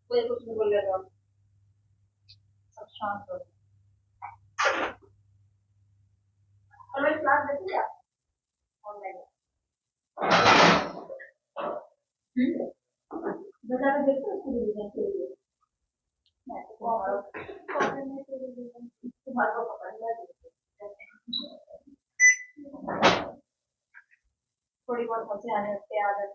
कोई कुछ नहीं बोलेगा, सब शांत हो। और मेरी क्लास देखी क्या ऑनलाइन? बता के देखो उसको रिवीजन के लिए। मैं तो कॉपी में से रिवीजन तुम्हारे को पकड़ लिया थोड़ी बहुत मुझे आने की आदत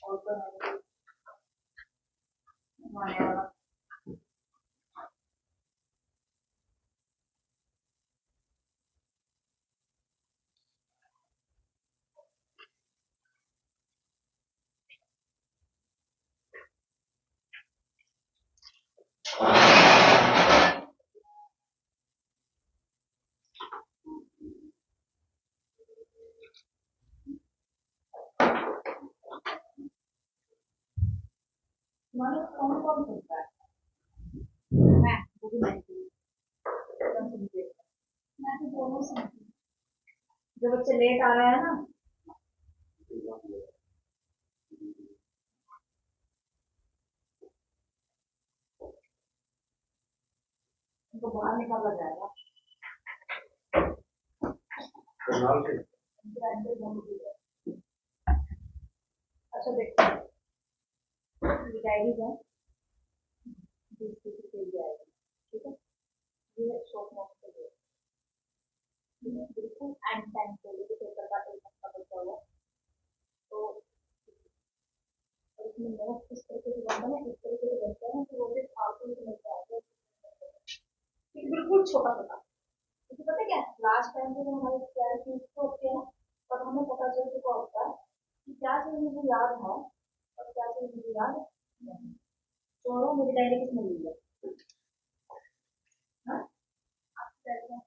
और तो नहीं माने वाला। मानो कौन कौन सुनता है? मैं वो भी नहीं सुनती। मैं तो दोनों सुनती हूँ। जो बच्चे लेट आ रहे हैं ना, उनको बाहर निकाला जाएगा। अच्छा देखो, ये डायरी है, ठीक है, ये शॉर्ट नोट के लिए बिल्कुल एंड टाइम के लिए पेपर का एक हफ्ता बचा हुआ। तो इसमें नोट इस तरीके से बनता है, इस तरीके से बनता है कि वो भी फालतू से नहीं आएगा। बिल्कुल छोटा छोटा, क्योंकि पता क्या है, लास्ट टाइम जब हमारी ट्वेल्थ चीज तो होती है ना, तब हमें पता चल चुका होता है कि क्या चीज मुझे याद है और क्या चीज मुझे याद नहीं। छोड़ो, मेरी डायरी किसने ली है? हाँ? आपकी डायरी में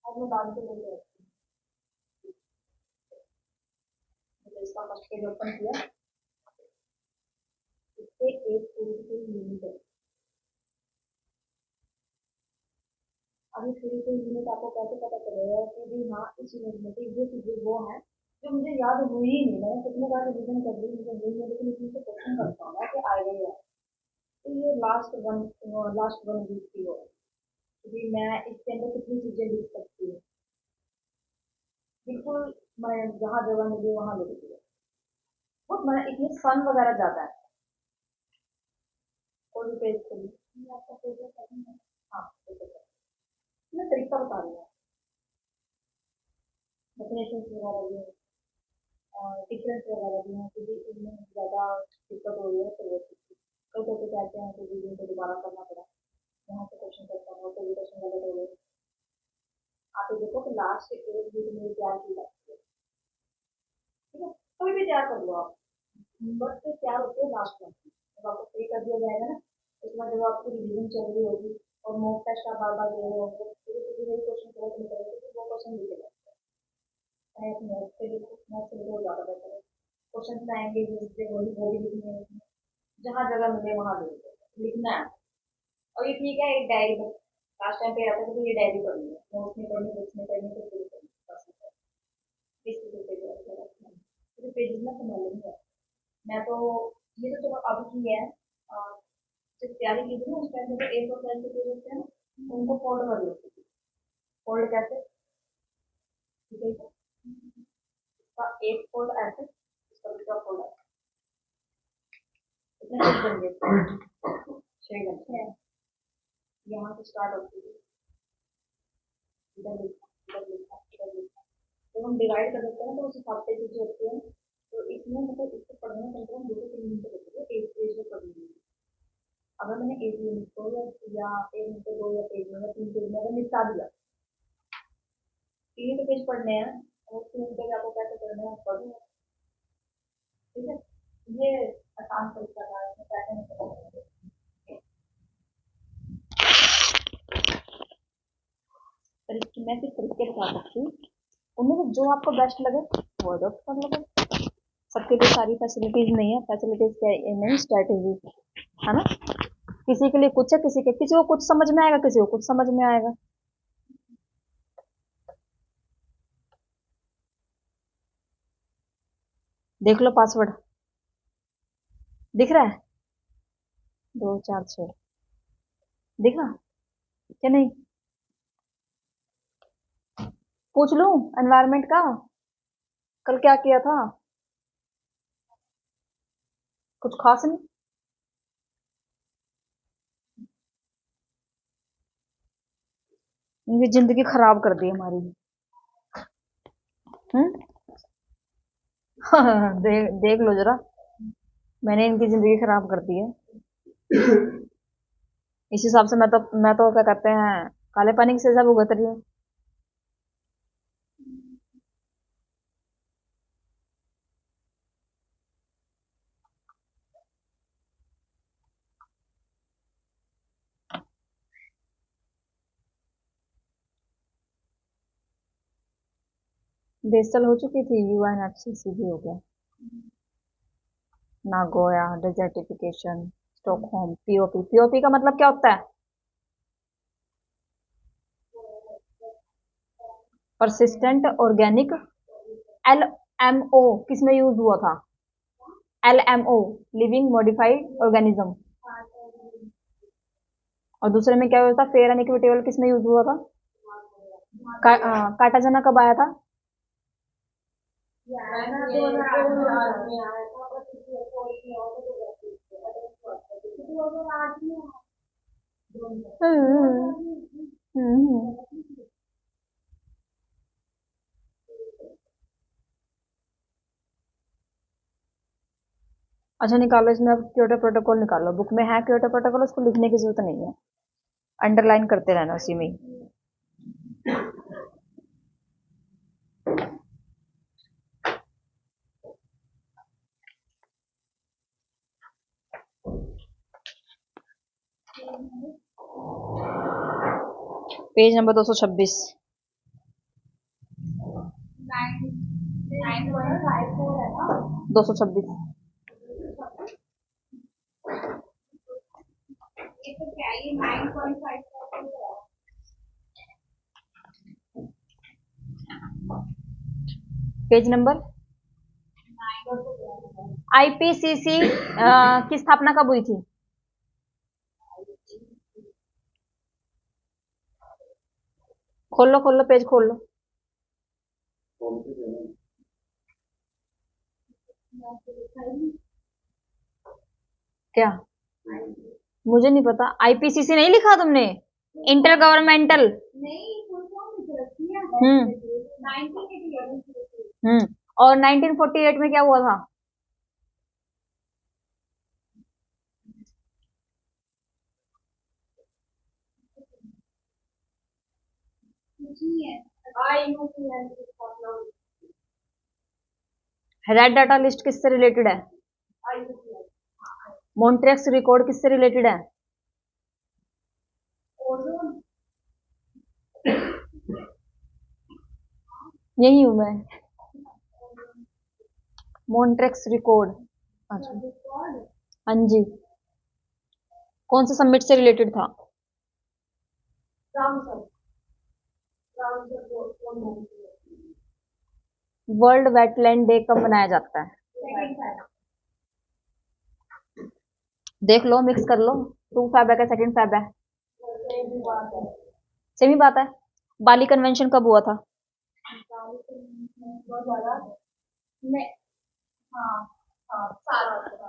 अब मैं डाल के लेके रखती हूँ। तो इसका फर्स्ट पेज ओपन किया, इससे एक पूरी की यूनिट है। अभी शुरू से यूनिट आपको कैसे पता चलेगा कि भी हाँ इस यूनिट में से ये चीजें वो है जो मुझे याद हुई ही नहीं, मैंने कितने बार रिवीजन कर ली, मुझे हुई नहीं, लेकिन इसमें से क्वेश्चन करता हूँ कि आएगा ही है। तो ये लास्ट वन वीक की हो, क्योंकि मैं इसके अंदर कितनी चीजें लिख सकती हूँ, बिल्कुल मैं जहाँ जगह मिली वहां लिख दिया। बहुत मैं इसमें फन वगैरह ज्यादा है। कोई भी पेज खोली, ये आपका पेज है। हाँ देखो, मैं तरीका बता रही हूँ, डेफिनेशन वगैरह भी है और डिफरेंस वगैरह भी है, क्योंकि इनमें ज़्यादा दिक्कत हो रही है तो वो कई लोग कहते हैं कि वीडियो को दोबारा करना पड़ा, यहाँ से क्वेश्चन करता हूँ तो ये क्वेश्चन गलत हो गए। आप ये देखो कि लास्ट एक वीडियो मेरी तैयार की जाती है, ठीक है, कोई भी तैयार कर लो आप, बट तैयार होती है लास्ट में जब आपको फ्री कर दिया जाएगा ना, उसके बाद जब आपकी रिविजन चल रही होगी और मॉक टेस्ट आप बार बार दे रहे होंगे, तो वही क्वेश्चन गलत निकलेगा, तो वो क्वेश्चन लिखे जाते हैं नोट से लिखो, नोट से लिखो ज़्यादा बेहतर है। क्वेश्चन आएंगे जिससे वही वो भी लिखने हैं, जहाँ जगह मिले वहां लिखना है। और ये ठीक है, एक डायरी बस लास्ट टाइम पे आता था तो ये डायरी पढ़नी है, नोट्स नहीं पढ़नी, बुक्स नहीं पढ़नी, तो पूरी पढ़नी बस। इस पेजेस में संभाल लेंगे। मैं तो ये तो चलो अब की है, जब तैयारी की थी ना उस टाइम पे एक और क्लास के पेज होते हैं ना, उनको फोल्ड कर लेते थे। फोल्ड कैसे? ठीक है, इसका एक फोल्ड ऐसे, इसका दूसरा फोल्ड ऐसे, इतने पेज बन गए, 6 घंटे यहाँ से स्टार्ट होती है, इधर लिखा इधर लिखा इधर लिखा। जब हम डिवाइड कर देते हैं तो उस हिसाब से चीजें होती है। तो इसमें मतलब इसको पढ़ने में कम से कम 2 से 3 घंटे लगते हैं एक पेज में पढ़ने में। अगर मैंने एक यूनिट को या एक घंटे 2 या पेज में या 3 पेज में अगर निपटा दिया, 3 पेज पढ़ने हैं और 3 पेज आपको कैसे पढ़ना है पढ़ो, ठीक है। ये आसान तरीका है, पैसे नहीं पता। तरीके मैं सिर्फ तरीके बता सकती हूँ, उनमें से जो आपको बेस्ट लगे वो अडॉप्ट कर लो। सबके लिए सारी फैसिलिटीज नहीं है, फैसिलिटीज क्या नहीं, स्ट्रेटेजी है ना। किसी के लिए कुछ है, किसी को कुछ समझ में आएगा, किसी को कुछ समझ में आएगा। देख लो पासवर्ड, दिख रहा है? 246 दिख रहा क्या? नहीं? पूछ लूं एनवायरमेंट का, कल क्या किया था? कुछ खास नहीं। इनकी जिंदगी खराब कर दी हमारी। हम्म। देख लो जरा, मैंने इनकी जिंदगी खराब कर दी है। इस हिसाब से मैं तो क्या कहते हैं, काले पानी की सजा भुगत रही हूँ। बेसल हो चुकी थी, यूएनएफसीसी भी हो गया, Nagoya, desertification, Stockholm, POP. POP का मतलब क्या होता है? Persistent organic. एलएमओ किसमें यूज हुआ था? LMO, living modified organism. और दूसरे में क्या हुआ था? फेयर एंड इक्विटेबल किसमें यूज हुआ था? कार्टाजना कब आया था? अच्छा निकालो इसमें, अब क्योटो प्रोटोकॉल निकालो। बुक में है क्योटो प्रोटोकॉल, उसको लिखने की जरूरत नहीं है, अंडरलाइन करते रहना उसी में ही। Page number 226। 226। Page number. IPCC की स्थापना कब हुई थी? खोल लो पेज खोल लो। क्या? मुझे नहीं पता, आईपीसीसी नहीं लिखा तुमने? Intergovernmental. हम्म। और 1948 में क्या हुआ था? रेड डाटा लिस्ट किससे रिलेटेड है? मॉन्ट्रियक्स रिकॉर्ड किससे रिलेटेड है? यही हूं मैं। Montreux record. अच्छा। हाँ जी। कौन से समिट से रिलेटेड था? वर्ल्ड वेटलैंड डे कब मनाया जाता है? देख लो, मिक्स कर लो। 2 फेब है, सेकंड फेब है? सेम ही बात है। बाली कन्वेंशन कब हुआ था?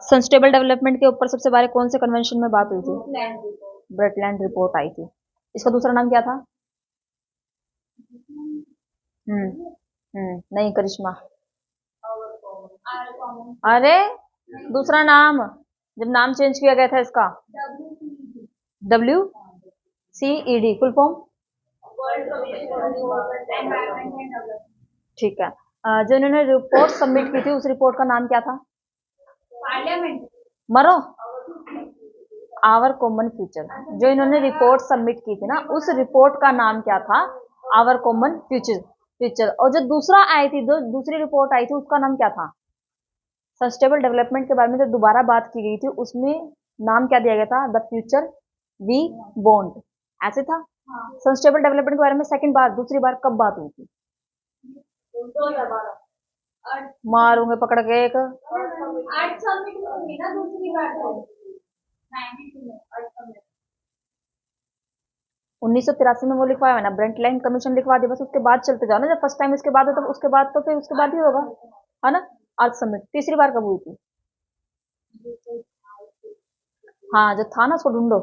सस्टेनेबल डेवलपमेंट के ऊपर सबसे बारे कौन से कन्वेंशन में बात हुई थी? ब्रेटलैंड रिपोर्ट आई थी। इसका दूसरा नाम क्या था? नहीं, करिश्मा। अरे दूसरा नाम, जब नाम चेंज किया गया था इसका। WCED full form? ठीक है। जो इन्होंने रिपोर्ट सबमिट की थी, उस रिपोर्ट का नाम क्या था? पार्लियामेंट। मरो। Our common future. जो इन्होंने रिपोर्ट सबमिट की थी ना, उस रिपोर्ट का नाम क्या था? Our common future. और जो दूसरा आई थी, जो दूसरी रिपोर्ट आई थी, उसका नाम क्या था? सस्टेनेबल डेवलपमेंट के बारे में जो दोबारा बात की गई थी, उसमें नाम क्या दिया गया था? द फ्यूचर वी वॉन्ट, ऐसे था। सस्टेनेबल डेवलपमेंट के बारे में सेकंड बार, दूसरी बार कब बात हुई थी? 2012। मारूंगे पकड़ के एक। 8 समिट में हुई ना दूसरी बार तो 92 में 8 समिट। 1983 में वो लिखवाया है ना, ब्रेंटलाइन कमीशन लिखवा दी, बस उसके बाद चलते जाओ ना। जब फर्स्ट टाइम इसके बाद हो तो उसके बाद तो फिर उसके बाद ही होगा, है ना। अर्थ समिट तीसरी बार कब हुई थी? हाँ, जो था ना, उसको ढूंढो।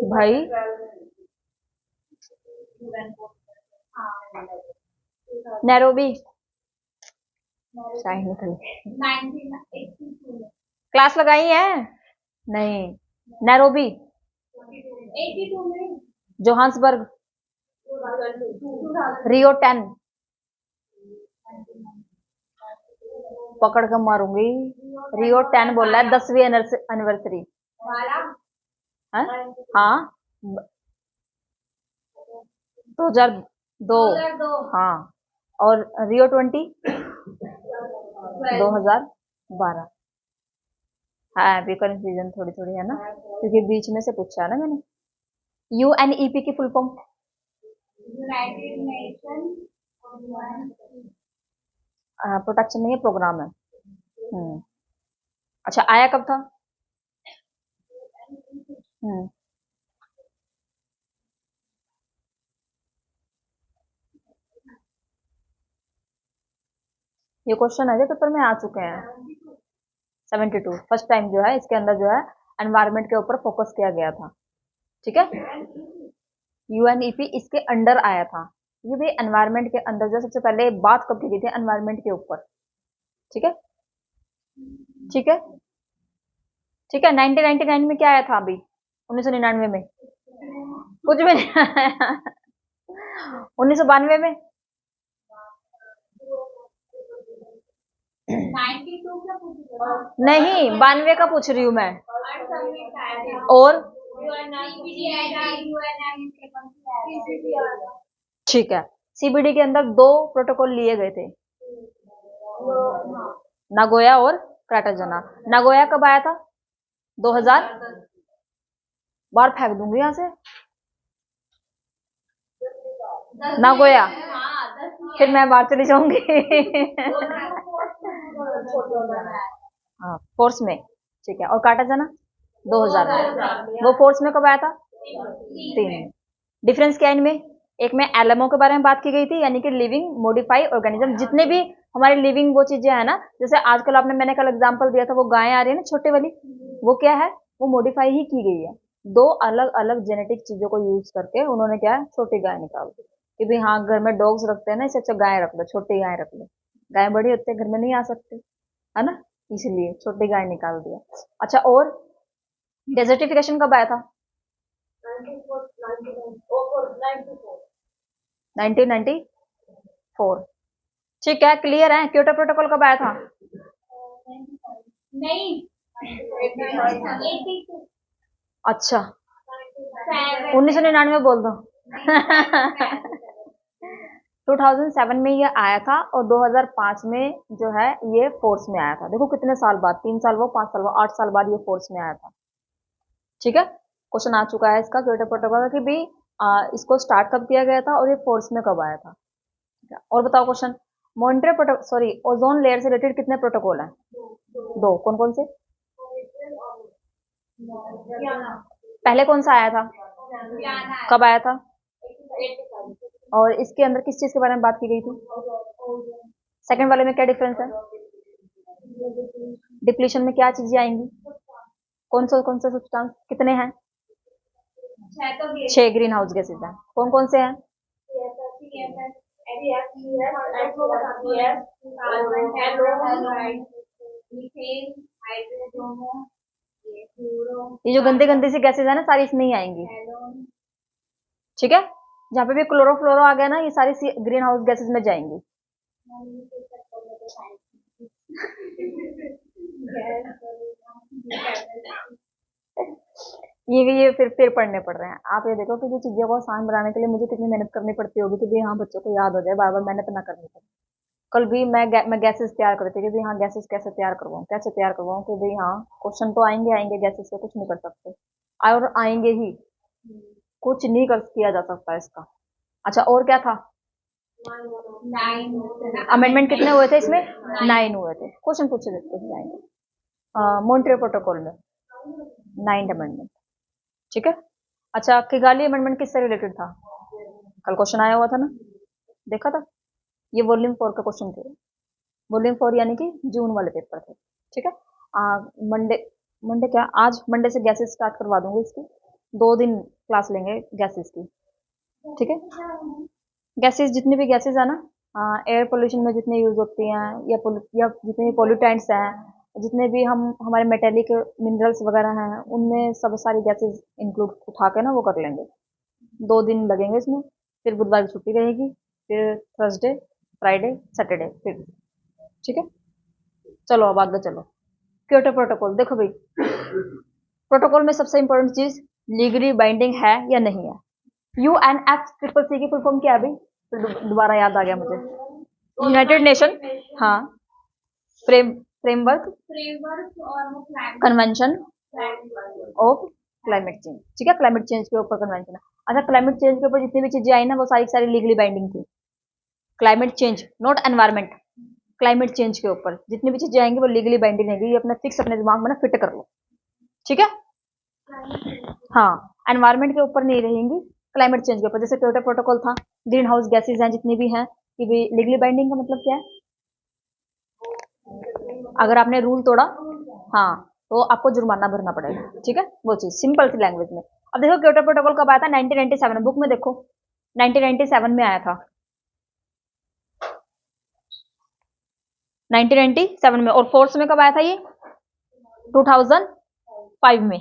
भाई नैरोबी शाही निकल गई। 1982 में क्लास लगाई है? नहीं। नैरोबी, 82 में जोहान्सबर्ग, 2002 रियो 10। पकड़ कर मारूंगी। रियो 10 बोल रहा है, 10वीं एनिवर्सरी। 12 हाँ, 2002। 2002 हाँ, और रियो 20 2012। हाँ, अभी कंफ्यूजन थोड़ी थोड़ी है ना, क्योंकि बीच में से पूछा है ना मैंने। यूएनईपी की full form? United nation protection नहीं है, प्रोग्राम है। अच्छा, आया कब था? ये क्वेश्चन है जो पेपर में आ चुके हैं। 72 फर्स्ट टाइम जो है इसके अंदर जो है एनवायरनमेंट के ऊपर फोकस किया गया था। ठीक है, यूएनईपी इसके अंडर आया था। ये भी एनवायरनमेंट के अंदर जो सबसे पहले बात कब की गई थी एनवायरनमेंट के ऊपर। ठीक है, ठीक है, ठीक है। 1999 में क्या आया था? अभी 1999 में कुछ भी नहीं आया। 1992 में 92 का पूछा नहीं, 92 का पूछ रही हूँ मैं। था और यूएनआई ठीक है, सीबीडी के अंदर दो प्रोटोकॉल लिए गए थे, नागोया और क्राटाजना। नागोया कब आया था? 2000। बाहर फेंक दूंगी यहां से। नागोया, फिर मैं बाहर चली जाऊंगी। हाँ, फोर्स में। ठीक है, और काटाजाना 2000 में। वो फोर्स में कब आया था? 3। डिफरेंस क्या है इनमें? एक में एलएमओ के बारे में बात की गई थी, यानी कि लिविंग मॉडिफाई ऑर्गेनिज्म। जितने भी हमारे लिविंग वो चीजें है ना, जैसे आजकल आपने, मैंने कल एग्जांपल दिया था, वो गायें आ रही है ना छोटे वाली, वो क्या है? वो मॉडिफाई ही की गई है। दो अलग अलग जेनेटिक चीजों को यूज करके उन्होंने क्या है, छोटी गाय निकाल दी कि भाई हाँ, घर में डॉग्स रखते हैं ना, इससे अच्छा गाय रख लो, छोटी गाय रख लो। गाय बड़ी होती है, घर में नहीं आ सकते, है ना, इसलिए छोटी गाय निकाल दिया। अच्छा, और डेजर्टिफिकेशन कब आया था? 1994। ठीक है, क्लियर है। क्योटो प्रोटोकॉल कब आया था? नहीं 82 अच्छा, 1999 बोल दो। 2007 में ये आया था, और 2005 में जो है ये फोर्स में आया था। देखो कितने साल बाद, 3 साल वो, 5 साल वो, 8 साल बाद ये फोर्स में आया था। ठीक है, क्वेश्चन आ चुका है इसका क्योटो प्रोटोकॉल का कि भी इसको स्टार्ट कब किया गया था और ये फोर्स में कब आया था। ठीक है, और बताओ question. Montreal protocol, sorry, ozone layer से रिलेटेड कितने प्रोटोकॉल हैं? दो। कौन कौन से? पहले कौन सा आया था? कब आया था? और इसके अंदर किस चीज के बारे में बात की गई थी? सेकंड वाले में क्या डिफरेंस है? डिप्लीशन में क्या चीजें आएंगी? कौन सा सब्सटेंस कितने हैं? 6 ग्रीन हाउस गैसेज हैं। कौन कौन से हैं? ये जो गंदे गंदे सी गैसेज है ना, सारी इसमें ही आएंगी। ठीक है, जहाँ पे भी क्लोरोफ्लोरो आ गया ना, ये सारी ग्रीन हाउस गैसेज में जाएंगी। ये फिर पढ़ने पड़ रहे हैं। आप ये देखो कि ये चीजों को आसान बनाने के लिए मुझे कितनी मेहनत करनी पड़ती होगी कि भाई हाँ, बच्चों को याद हो जाए, बार बार मेहनत ना करनी पड़े। कल भी मैं गैसेस तैयार करती कि भाई हाँ गैसेस कैसे तैयार करवाऊँ कि भाई हाँ क्वेश्चन तो आएंगे गैसेस से कुछ नहीं कर सकते और आएंगे ही, कुछ नहीं कर किया जा सकता इसका। अच्छा और क्या था? 9 अमेंडमेंट कितने हुए थे इसमें? 9 हुए थे। क्वेश्चन पूछे देते हैं जाएंगे मॉन्ट्रियल प्रोटोकॉल में 9 अमेंडमेंट, ठीक है। अच्छा किगाली अमेंडमेंट किससे रिलेटेड था? कल क्वेश्चन आया हुआ था ना, देखा था। ये वॉल्यूम 4 का क्वेश्चन थे, वॉल्यूम 4 यानी कि जून वाले पेपर थे, ठीक है। मंडे मंडे क्या आज मंडे से गैसेस स्टार्ट करवा दूंगी इसकी, 2 दिन क्लास लेंगे गैसेस की, ठीक है। गैसेस जितनी भी गैसेस है ना, एयर पोल्यूशन में जितने यूज होती हैं या जितने भी पोल्यूटेंट्स हैं, जितने भी हम हमारे मेटेलिक मिनरल्स वगैरह हैं, उनमें सब सारी गैसेस इंक्लूड उठा के ना वो कर लेंगे। 2 दिन लगेंगे इसमें, फिर बुधवार की छुट्टी रहेगी, फिर थर्सडे फ्राइडे सैटरडे फिर, ठीक है। चलो अब आगे चलो। क्योटो प्रोटोकॉल देखो भाई, प्रोटोकॉल में सबसे इंपॉर्टेंट चीज लीगली बाइंडिंग है या नहीं है। UNFCCC की फुल फॉर्म क्या है भाई? फिर दोबारा याद आ गया मुझे, यूनाइटेड नेशन, हाँ, framework convention of climate change, ठीक है। क्लाइमेट चेंज के ऊपर कन्वेंशन है। अच्छा क्लाइमेट चेंज के ऊपर जितनी भी चीजें आई ना वो सारी सारी लीगली बाइंडिंग थी। Climate change not environment, climate change के ऊपर जितनी भी चीजें आएंगी वो लीगली बाइंडिंग रहेगी। अपना फिक्स अपने दिमाग में ना फिट कर लो, ठीक है। हाँ एनवायरमेंट के ऊपर नहीं रहेंगी, क्लाइमेट चेंज के ऊपर। जैसे क्योटो प्रोटोकॉल था, ग्रीन हाउस गैसेज हैं जितनी भी हैं, कि भाई लीगली बाइंडिंग का मतलब क्या है? अगर आपने रूल तोड़ा, हाँ, तो आपको जुर्माना भरना पड़ेगा, ठीक है। वो चीज सिंपल सी लैंग्वेज में। अब देखो क्योटो प्रोटोकॉल कब आया था? 1997 बुक में देखो, 1997 में आया था, 1997 में। और फोर्स में कब आया था ये? 2005 में।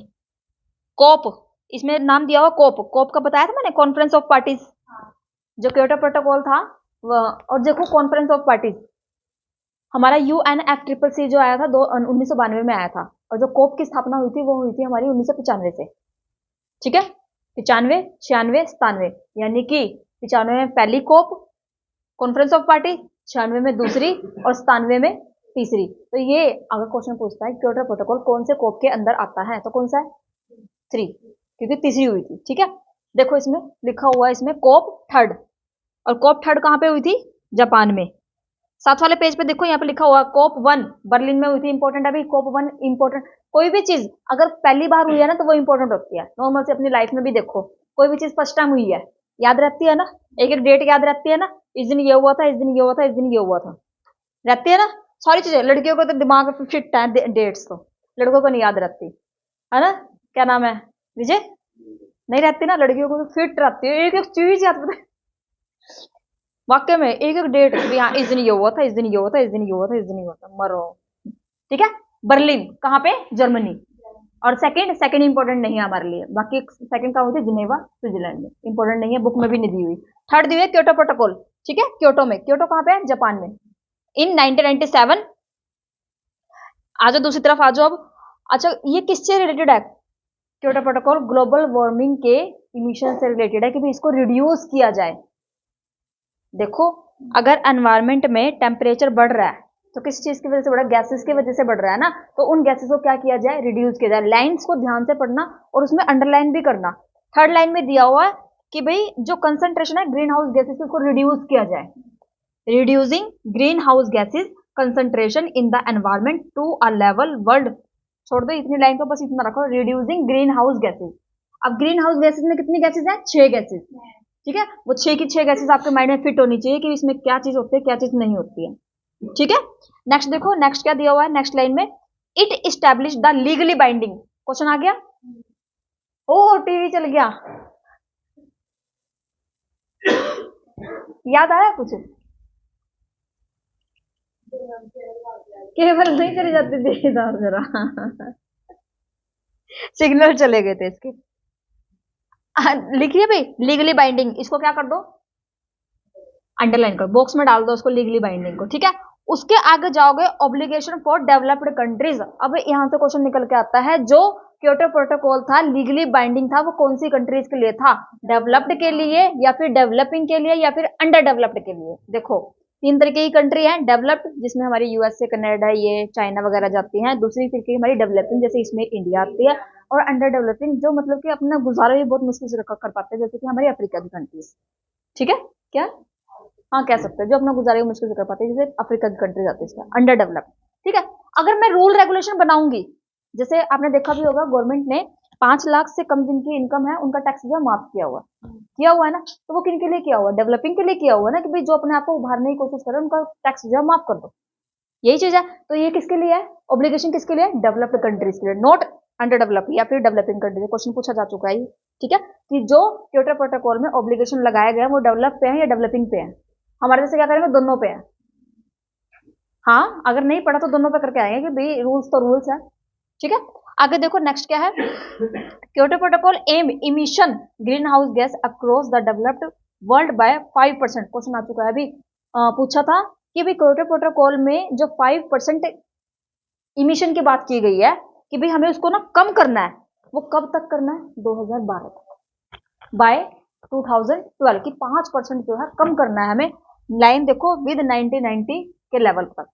कोप, इसमें नाम दिया हुआ कोप, कोप का बताया था मैंने, कॉन्फ्रेंस ऑफ पार्टीज। जो क्योटो प्रोटोकॉल था और देखो कॉन्फ्रेंस ऑफ पार्टीज, हमारा UNFCCC जो आया था 1992 में आया था, और जो कोप की स्थापना हुई थी वो हुई थी हमारी 1995 से, ठीक है। 95, 96, 97, यानी कि 95 में पहली कोप कॉन्फ्रेंस ऑफ पार्टी, 96 में दूसरी और 97 में तीसरी। तो ये अगर क्वेश्चन पूछता है क्योटो प्रोटोकॉल कौन से कोप के अंदर आता है, तो कौन सा है? 3, क्योंकि तीसरी हुई थी, ठीक है। देखो इसमें लिखा हुआ है, इसमें कोप थर्ड, और कोप थर्ड कहां पे हुई थी? जापान में। 7 वाले पेज पे देखो, यहाँ पे लिखा हुआ कोप 1 बर्लिन में हुई थी। इंपॉर्टेंट है भाई, कोप 1 इंपॉर्टेंट। कोई भी चीज अगर पहली बार हुई है ना तो वो इंपॉर्टेंट होती है। नॉर्मल से अपनी लाइफ में भी देखो, कोई भी चीज फर्स्ट टाइम हुई है याद रहती है ना, एक एक डेट याद रहती है ना, इस दिन ये हुआ था, इस दिन ये हुआ था, इस दिन ये हुआ था, रहती है ना सारी चीजें। लड़कियों को तो दिमाग में फिट है डेट्स, तो लड़कों को नहीं याद रहती है ना। क्या नाम है? विजय? नहीं रहती ना, लड़कियों को तो फिट रहती है, एक एक चीज याद रहती है वाक्य में, एक एक डेट भी। हाँ इस दिन ये हुआ था, इस दिन ये हुआ था, इस दिन ये हुआ था, इस दिन ये हुआ था, मरो, ठीक है। बर्लिन कहाँ पे? जर्मनी। और सेकंड इंपॉर्टेंट नहीं है हमारे लिए, बाकी सेकंड कहाँ हुई थी? जिनेवा स्विट्जरलैंड में, इंपॉर्टेंट नहीं है, बुक में भी नहीं दी हुई। थर्ड दी हुई है क्योटो प्रोटोकॉल, ठीक है। क्योटो में, क्योटो कहाँ पे है? जापान में, इन 1997। आ जाओ दूसरी तरफ आ जाओ अब। अच्छा ये किससे रिलेटेड है? क्योटो प्रोटोकॉल ग्लोबल वार्मिंग के इमिशन से रिलेटेड है, कि भी इसको रिड्यूस किया जाए। देखो अगर एनवायरमेंट में टेम्परेचर बढ़ रहा है तो किस चीज की वजह से बढ़ रहा है? गैसेस की वजह से बढ़ रहा है ना, तो उन गैसेस को क्या किया जाए? रिड्यूस किया जाए। लाइन्स को ध्यान से पढ़ना और उसमें अंडरलाइन भी करना। थर्ड लाइन में दिया हुआ है कि भाई जो कंसंट्रेशन है ग्रीन हाउस गैसेस को रिड्यूस किया जाए, reducing greenhouse gases concentration in the environment to a level world. छोड़ दो इतनी लाइन को, बस इतना रखो, रिड्यूसिंग ग्रीन हाउस गैसेस। अब ग्रीन हाउस गैसेस में कितनी गैसेस हैं? 6 गैसेस, ठीक है। वो 6 की 6 गैसेस आपके माइंड में फिट होनी चाहिए कि इसमें क्या चीज होती है क्या चीज नहीं होती है, ठीक है। नेक्स्ट देखो, नेक्स्ट क्या दिया हुआ है? नेक्स्ट लाइन में it establish the legally binding. Question आ गया, ओ टीवी चल गया, याद आया कुछ? केवल नहीं चली जाती थी इधर जरा सिग्नल चले गए थे इसके। लिखिए भाई लीगली बाइंडिंग, इसको क्या कर दो? अंडरलाइन करो, बॉक्स में डाल दो उसको, लीगली बाइंडिंग को, ठीक है। उसके आगे जाओगे, ऑब्लिगेशन फॉर डेवलप्ड कंट्रीज। अब यहां से क्वेश्चन निकल के आता है, जो क्योटो प्रोटोकॉल था लीगली बाइंडिंग था, वो कौन सी कंट्रीज के लिए था? डेवलप्ड के लिए, या फिर डेवलपिंग के लिए, या फिर अंडर डेवलप्ड के लिए? देखो तीन तरीके की कंट्री है, डेवलप्ड जिसमें हमारी यूएसए, कनाडा, ये चाइना वगैरह जाती हैं। दूसरी तरीके हमारी डेवलपिंग, जैसे इसमें इंडिया आती है। और अंडर डेवलपिंग जो मतलब कि अपना गुजारा भी बहुत मुश्किल से कर पाते हैं, जैसे कि हमारी अफ्रीका की कंट्रीज। ठीक है, क्या, हाँ कह सकते हैं, जो अपना गुजारा भी मुश्किल से कर पाते हैं, जैसे अफ्रीका की कंट्रीज आती है इसमें अंडर डेवलप्ड। ठीक है, अगर मैं रूल रेगुलेशन बनाऊंगी, जैसे आपने देखा भी होगा गवर्नमेंट ने 5 लाख से कम जिनकी इनकम है उनका टैक्स जो है माफ किया हुआ है ना। तो वो किन के लिए किया हुआ है? डेवलपिंग के लिए किया हुआ है ना, कि भाई जो अपने आप को उभारने की कोशिश कर रहे हैं उनका टैक्स जो है माफ कर दो, यही चीज है। तो ये किसके लिए है? ऑब्लिगेशन किसके लिए? डेवलप्ड कंट्रीज के लिए, नॉट अंडर डेवलप या फिर डेवलपिंग कंट्रीज। क्वेश्चन पूछा जा चुका है, ठीक है, कि जो क्योटो प्रोटोकॉल में ऑब्लिगेशन लगाए गए हैं वो डेवलप पे हैं या डेवलपिंग पे हैं। हमारे जैसे क्या करेंगे, दोनों पे हैं। हाँ, अगर नहीं पढ़ा तो दोनों पे करके आएंगे कि भाई रूल्स तो रूल्स है। ठीक है, आगे देखो नेक्स्ट क्या है। Kyoto protocol M emission greenhouse gas across the developed world by 5%। Question आ चुका है अभी, पूछा था कि भाई क्योटो प्रोटोकॉल में जो 5% इमिशन की बात की गई है कि भाई हमें उसको ना कम करना है, वो कब तक करना है? 2012 तक, बाय 2012 की 5% जो है कम करना है हमें। लाइन देखो, विद 1990 के लेवल पर।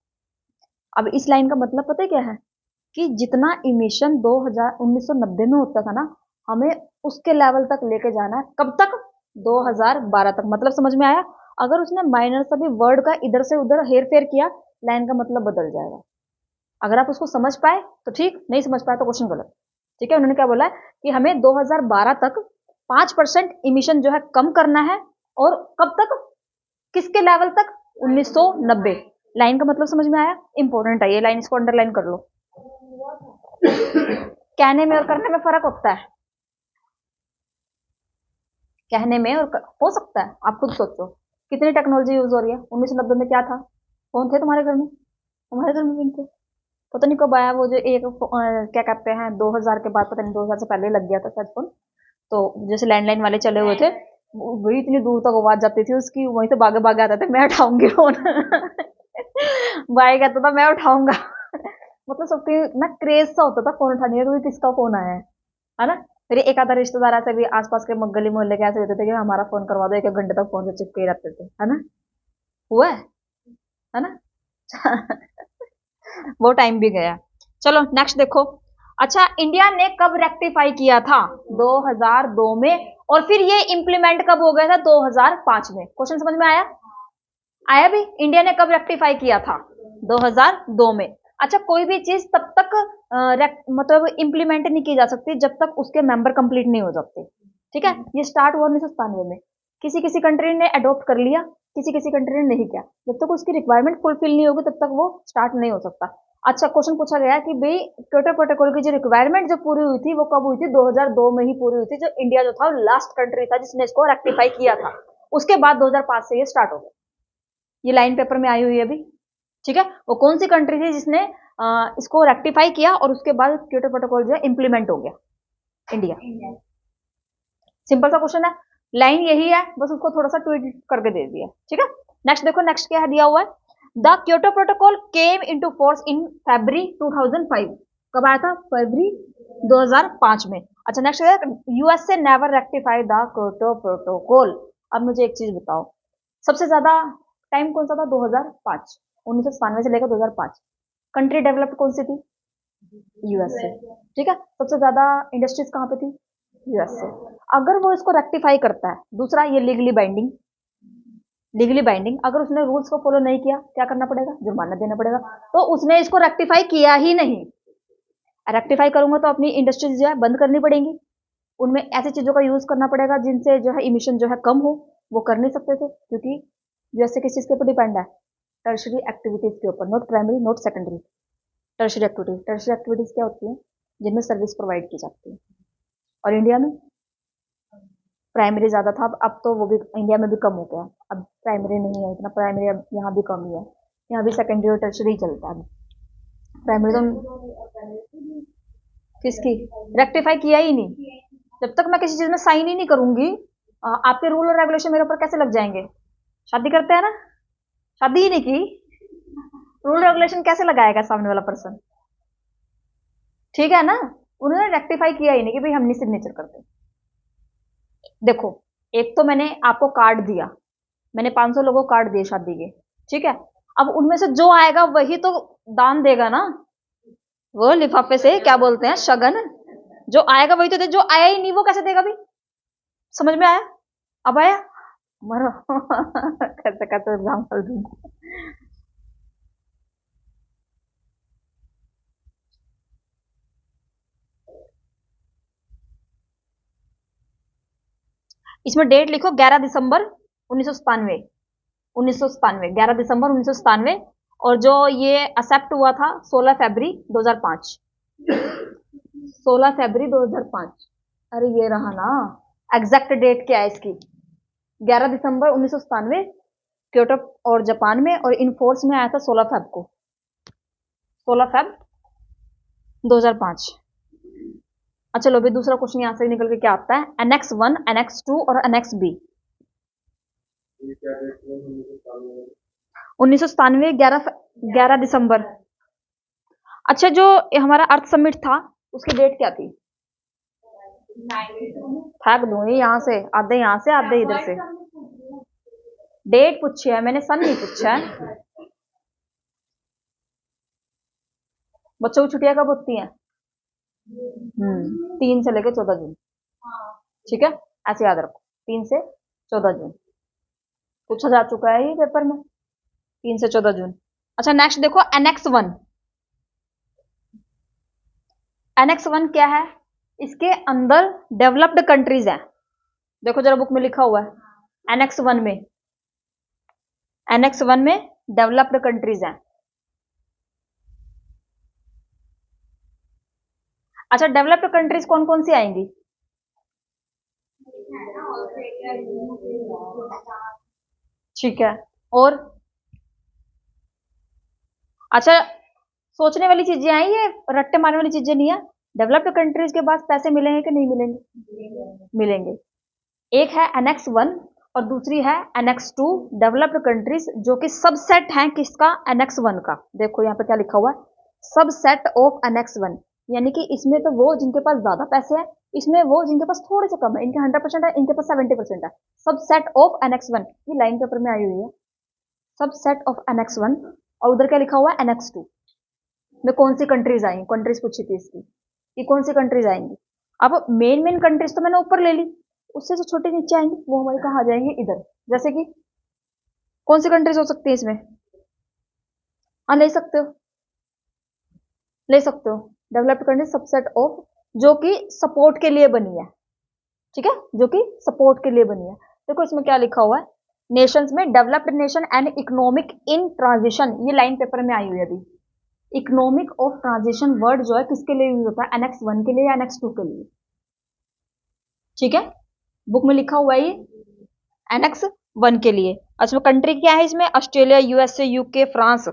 अब इस लाइन का मतलब पता है क्या है, कि जितना इमिशन 1990 में होता था ना, हमें उसके लेवल तक लेके जाना है। कब तक? 2012 तक। मतलब समझ में आया? अगर उसने माइनर सा भी वर्ड का इधर से उधर हेर फेर किया, लाइन का मतलब बदल जाएगा। अगर आप उसको समझ पाए तो ठीक, नहीं समझ पाए तो क्वेश्चन गलत। ठीक है, उन्होंने क्या बोला है कि हमें 2012 तक 5% इमिशन जो है कम करना है। और कब तक? किसके लेवल तक? 1990। लाइन का मतलब समझ में आया? इंपॉर्टेंट है ये लाइन, इसको अंडरलाइन कर लो। कहने में और करने में फर्क होता है, कहने में और हो सकता है। आप खुद सोचो कितनी टेक्नोलॉजी यूज हो रही है। 1990 में क्या था? फोन थे तुम्हारे घर में? हमारे घर में भी थे। पता नहीं कब आया वो जो एक क्या कहते हैं 2000 के बाद, पता नहीं 2000 से पहले लग गया था शायद फोन। तो जैसे लैंडलाइन वाले चले हुए थे, वही इतनी दूर तक आवाज जाती थी उसकी, वहीं से भागे भागे आते थे, मैं उठाऊंगी फोन। भाई कहता था मैं उठाऊंगा। मतलब सबके ना क्रेज सा होता था फोन उठाने का, तो किसका फोन आया है ना। फिर एक आधा रिश्तेदार ऐसे भी आसपास के गली मोहल्ले के ऐसे होते थे कि हमारा फोन करवा दो, 1 घंटे तक फोन से चिपके ही रहते थे, है ना। हुआ है ना। वो टाइम भी गया। चलो नेक्स्ट देखो। अच्छा, इंडिया ने कब रेक्टिफाई किया था? 2002 में। और फिर ये इंप्लीमेंट कब हो गया था? 2005 में। क्वेश्चन समझ में आया? आया भी? इंडिया ने कब रेक्टिफाई किया था? 2002 में। अच्छा, कोई भी चीज तब तक मतलब इंप्लीमेंट नहीं की जा सकती जब तक उसके मेंबर कंप्लीट नहीं हो जाते। ठीक है, ये स्टार्ट हुआ 1997 में। किसी किसी कंट्री ने अडॉप्ट कर लिया, किसी किसी कंट्री ने नहीं किया। जब तक उसकी रिक्वायरमेंट फुलफिल नहीं होगी तब तक वो स्टार्ट नहीं हो सकता। अच्छा, क्वेश्चन पूछा गया कि भाई क्योटो प्रोटोकॉल की जो रिक्वायरमेंट जो पूरी हुई थी वो कब हुई थी? 2002 में ही पूरी हुई थी। जो इंडिया जो था लास्ट कंट्री था जिसने इसको रेक्टिफाई किया था। उसके बाद 2005 से ये स्टार्ट हो गया। ये लाइन पेपर में आई हुई है अभी। ठीक है, वो कौन सी कंट्री थी जिसने इसको रेक्टिफाई किया और उसके बाद क्योटो प्रोटोकॉल जो है इंप्लीमेंट हो गया? इंडिया। सिंपल सा क्वेश्चन है, लाइन यही है, बस उसको थोड़ा सा ट्वीट करके दे दिया। ठीक है, नेक्स्ट देखो, नेक्स्ट क्या है दिया हुआ है। The Kyoto protocol came into force in February 2005। कब आया था? फरवरी 2005 में। अच्छा, नेक्स्ट है USA never rectify the Kyoto protocol. अब मुझे एक चीज बताओ, सबसे ज्यादा टाइम कौन सा था? 2005, 1997 से लेकर 2005। कंट्री डेवलप्ड कौन सी थी? यूएसए। ठीक है, सबसे ज्यादा इंडस्ट्रीज कहाँ पे थी? यूएसए। अगर वो इसको रेक्टिफाई करता है, दूसरा ये लीगली बाइंडिंग, लीगली बाइंडिंग, अगर उसने रूल्स को फॉलो नहीं किया क्या करना पड़ेगा? जुर्माना देना पड़ेगा। तो उसने इसको रेक्टिफाई किया ही नहीं। रेक्टिफाई करूंगा तो अपनी इंडस्ट्रीज जो है बंद करनी पड़ेंगी, उनमें ऐसी चीजों का यूज करना पड़ेगा जिनसे जो है इमिशन जो है कम हो। वो कर नहीं सकते थे क्योंकि यूएसए किस चीज के ऊपर डिपेंड है? टर्शरी एक्टिविटीज के ऊपर, not primary not secondary. Tertiary activities, tertiary activities क्या होती है? जिनमें सर्विस प्रोवाइड की जाती है। और इंडिया में प्राइमरी ज्यादा था, अब तो वो भी इंडिया में भी कम हो गया। अब प्राइमरी नहीं है इतना, प्राइमरी अब यहाँ भी कम ही है, यहाँ भी सेकेंडरी और टर्शरी चलता है। प्राइमरी तो किसकी रेक्टिफाई किया ही नहीं। जब तक मैं किसी चीज में साइन ही नहीं करूंगी, आपके रूल और रेगुलेशन मेरे ऊपर कैसे लग जाएंगे? शादी करते हैं ना, शादी ही नहीं की, रूल रेगुलेशन कैसे लगाएगा सामने वाला पर्सन? ठीक है ना, उन्होंने रेक्टिफाई किया ही नहीं कि भाई हम नहीं सिग्नेचर करते। देखो, एक तो मैंने आपको कार्ड दिया, मैंने 500 लोगों को कार्ड दिए शादी के, ठीक है। अब उनमें से जो आएगा वही तो दान देगा ना, वो लिफाफे से क्या बोलते हैं, शगन। जो आएगा वही तो दे, जो आया ही नहीं वो कैसे देगा भी। समझ में आया? अब आया मरो कैसे कैसे एग्जाम्पल दूं। इसमें डेट लिखो 11 दिसंबर 1997, 1997, 11 दिसंबर 1997। और जो ये एक्सेप्ट हुआ था 16 फरवरी 2005, 16 फरवरी 2005। अरे ये रहा ना, एग्जैक्ट डेट क्या है इसकी, 11 दिसंबर 1997 क्योटो और जापान में, और इनफोर्स में आया था 16 फेब को, 16 फेब 2005। अच्छा लो भाई, दूसरा क्वेश्चन यहां से निकल के क्या आता है, एनएक्स 1, एनएक्स 2 और एनएक्स बी। 1997, 11 दिसंबर। अच्छा, जो हमारा अर्थ समिट था उसकी डेट क्या थी? फेंक दूंगी यहाँ से, आधे यहाँ से आधे इधर से। डेट पूछी है मैंने, सन नहीं पूछा है। बच्चों की छुट्टियां कब होती हैं? 3 से लेकर 14 जून। ठीक है, ऐसे याद रखो, 3 से 14 जून पूछा जा चुका है ये पेपर में, 3 से 14 जून। अच्छा नेक्स्ट देखो, एनेक्स 1। एनेक्स 1 क्या है? इसके अंदर डेवलप्ड कंट्रीज हैं। देखो जरा बुक में लिखा हुआ है एनेक्स 1 में, एनेक्स 1 में डेवलप्ड कंट्रीज हैं। अच्छा, डेवलप्ड कंट्रीज कौन कौन सी आएंगी? ठीक है, और अच्छा सोचने वाली चीजें आई, ये रट्टे मारने वाली चीजें नहीं है। डेवलप्ड कंट्रीज के पास पैसे मिलेंगे कि नहीं मिलेंगे? मिलेंगे। एक है एनेक्स 1 और दूसरी है एनेक्स 2, डेवलप्ड कंट्रीज, जो कि सबसेट है किसका? एनेक्स 1 का। देखो यहाँ पे क्या लिखा हुआ है, सबसेट ऑफ एनेक्स 1, यानी कि इसमें तो वो जिनके पास ज्यादा पैसे हैं, इसमें वो जिनके पास थोड़े से कम है, इनके 100% है, इनके पास 70% है। सबसेट ऑफ एनेक्स 1, ये लाइन पेपर में आई हुई है, सबसेट ऑफ एनेक्स 1। और उधर क्या लिखा हुआ है, एनेक्स 2 में कौन सी कंट्रीज आएंगी, कंट्रीज पूछी थी इसकी, ये कौन सी कंट्रीज आएंगी। अब मेन मेन कंट्रीज तो मैंने ऊपर ले ली, उससे जो छोटे नीचे आएंगे वो हमारे कहाँ आ जाएंगे, इधर। जैसे कि कौन सी कंट्रीज हो सकती है इसमें? हाँ ले सकते हो, ले सकते हो। डेवलप्ड कंट्री सबसेट ऑफ, जो कि सपोर्ट के लिए बनी है, ठीक है, जो कि सपोर्ट के लिए बनी है। देखो इसमें क्या लिखा हुआ है, नेशंस में developed nation and economic in transition, ये लाइन पेपर में आई हुई है अभी। इकोनॉमिक ऑफ ट्रांजिशन वर्ड जो है किसके लिए यूज होता है? एनेक्स 1 के लिए या एनेक्स 2 के लिए? ठीक है, बुक में लिखा हुआ है ये एनेक्स 1 के लिए। अच्छा कंट्री क्या है इसमें? Australia, USA, UK, France.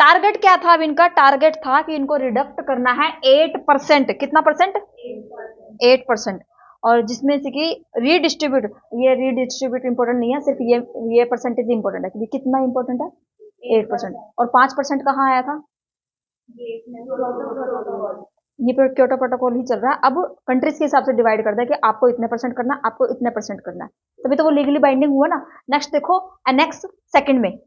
Target क्या था अब इनका? टारगेट था कि इनको रिडक्ट करना है 8%। कितना परसेंट? 8%। और जिसमें से कि रीडिस्ट्रीब्यूट, ये रीडिस्ट्रीब्यूट इंपॉर्टेंट नहीं है, सिर्फ ये परसेंटेज इंपॉर्टेंट है कि कितना इंपॉर्टेंट है, 8%। और 5% कहाँ आया था? ये क्योटो प्रोटोकॉल ही चल रहा है, अब कंट्रीज के हिसाब से डिवाइड करता है कि आपको इतने परसेंट करना है, आपको इतने परसेंट करना है, तभी तो वो लीगली बाइंडिंग हुआ ना। नेक्स्ट देखो एनेक्स 2 में,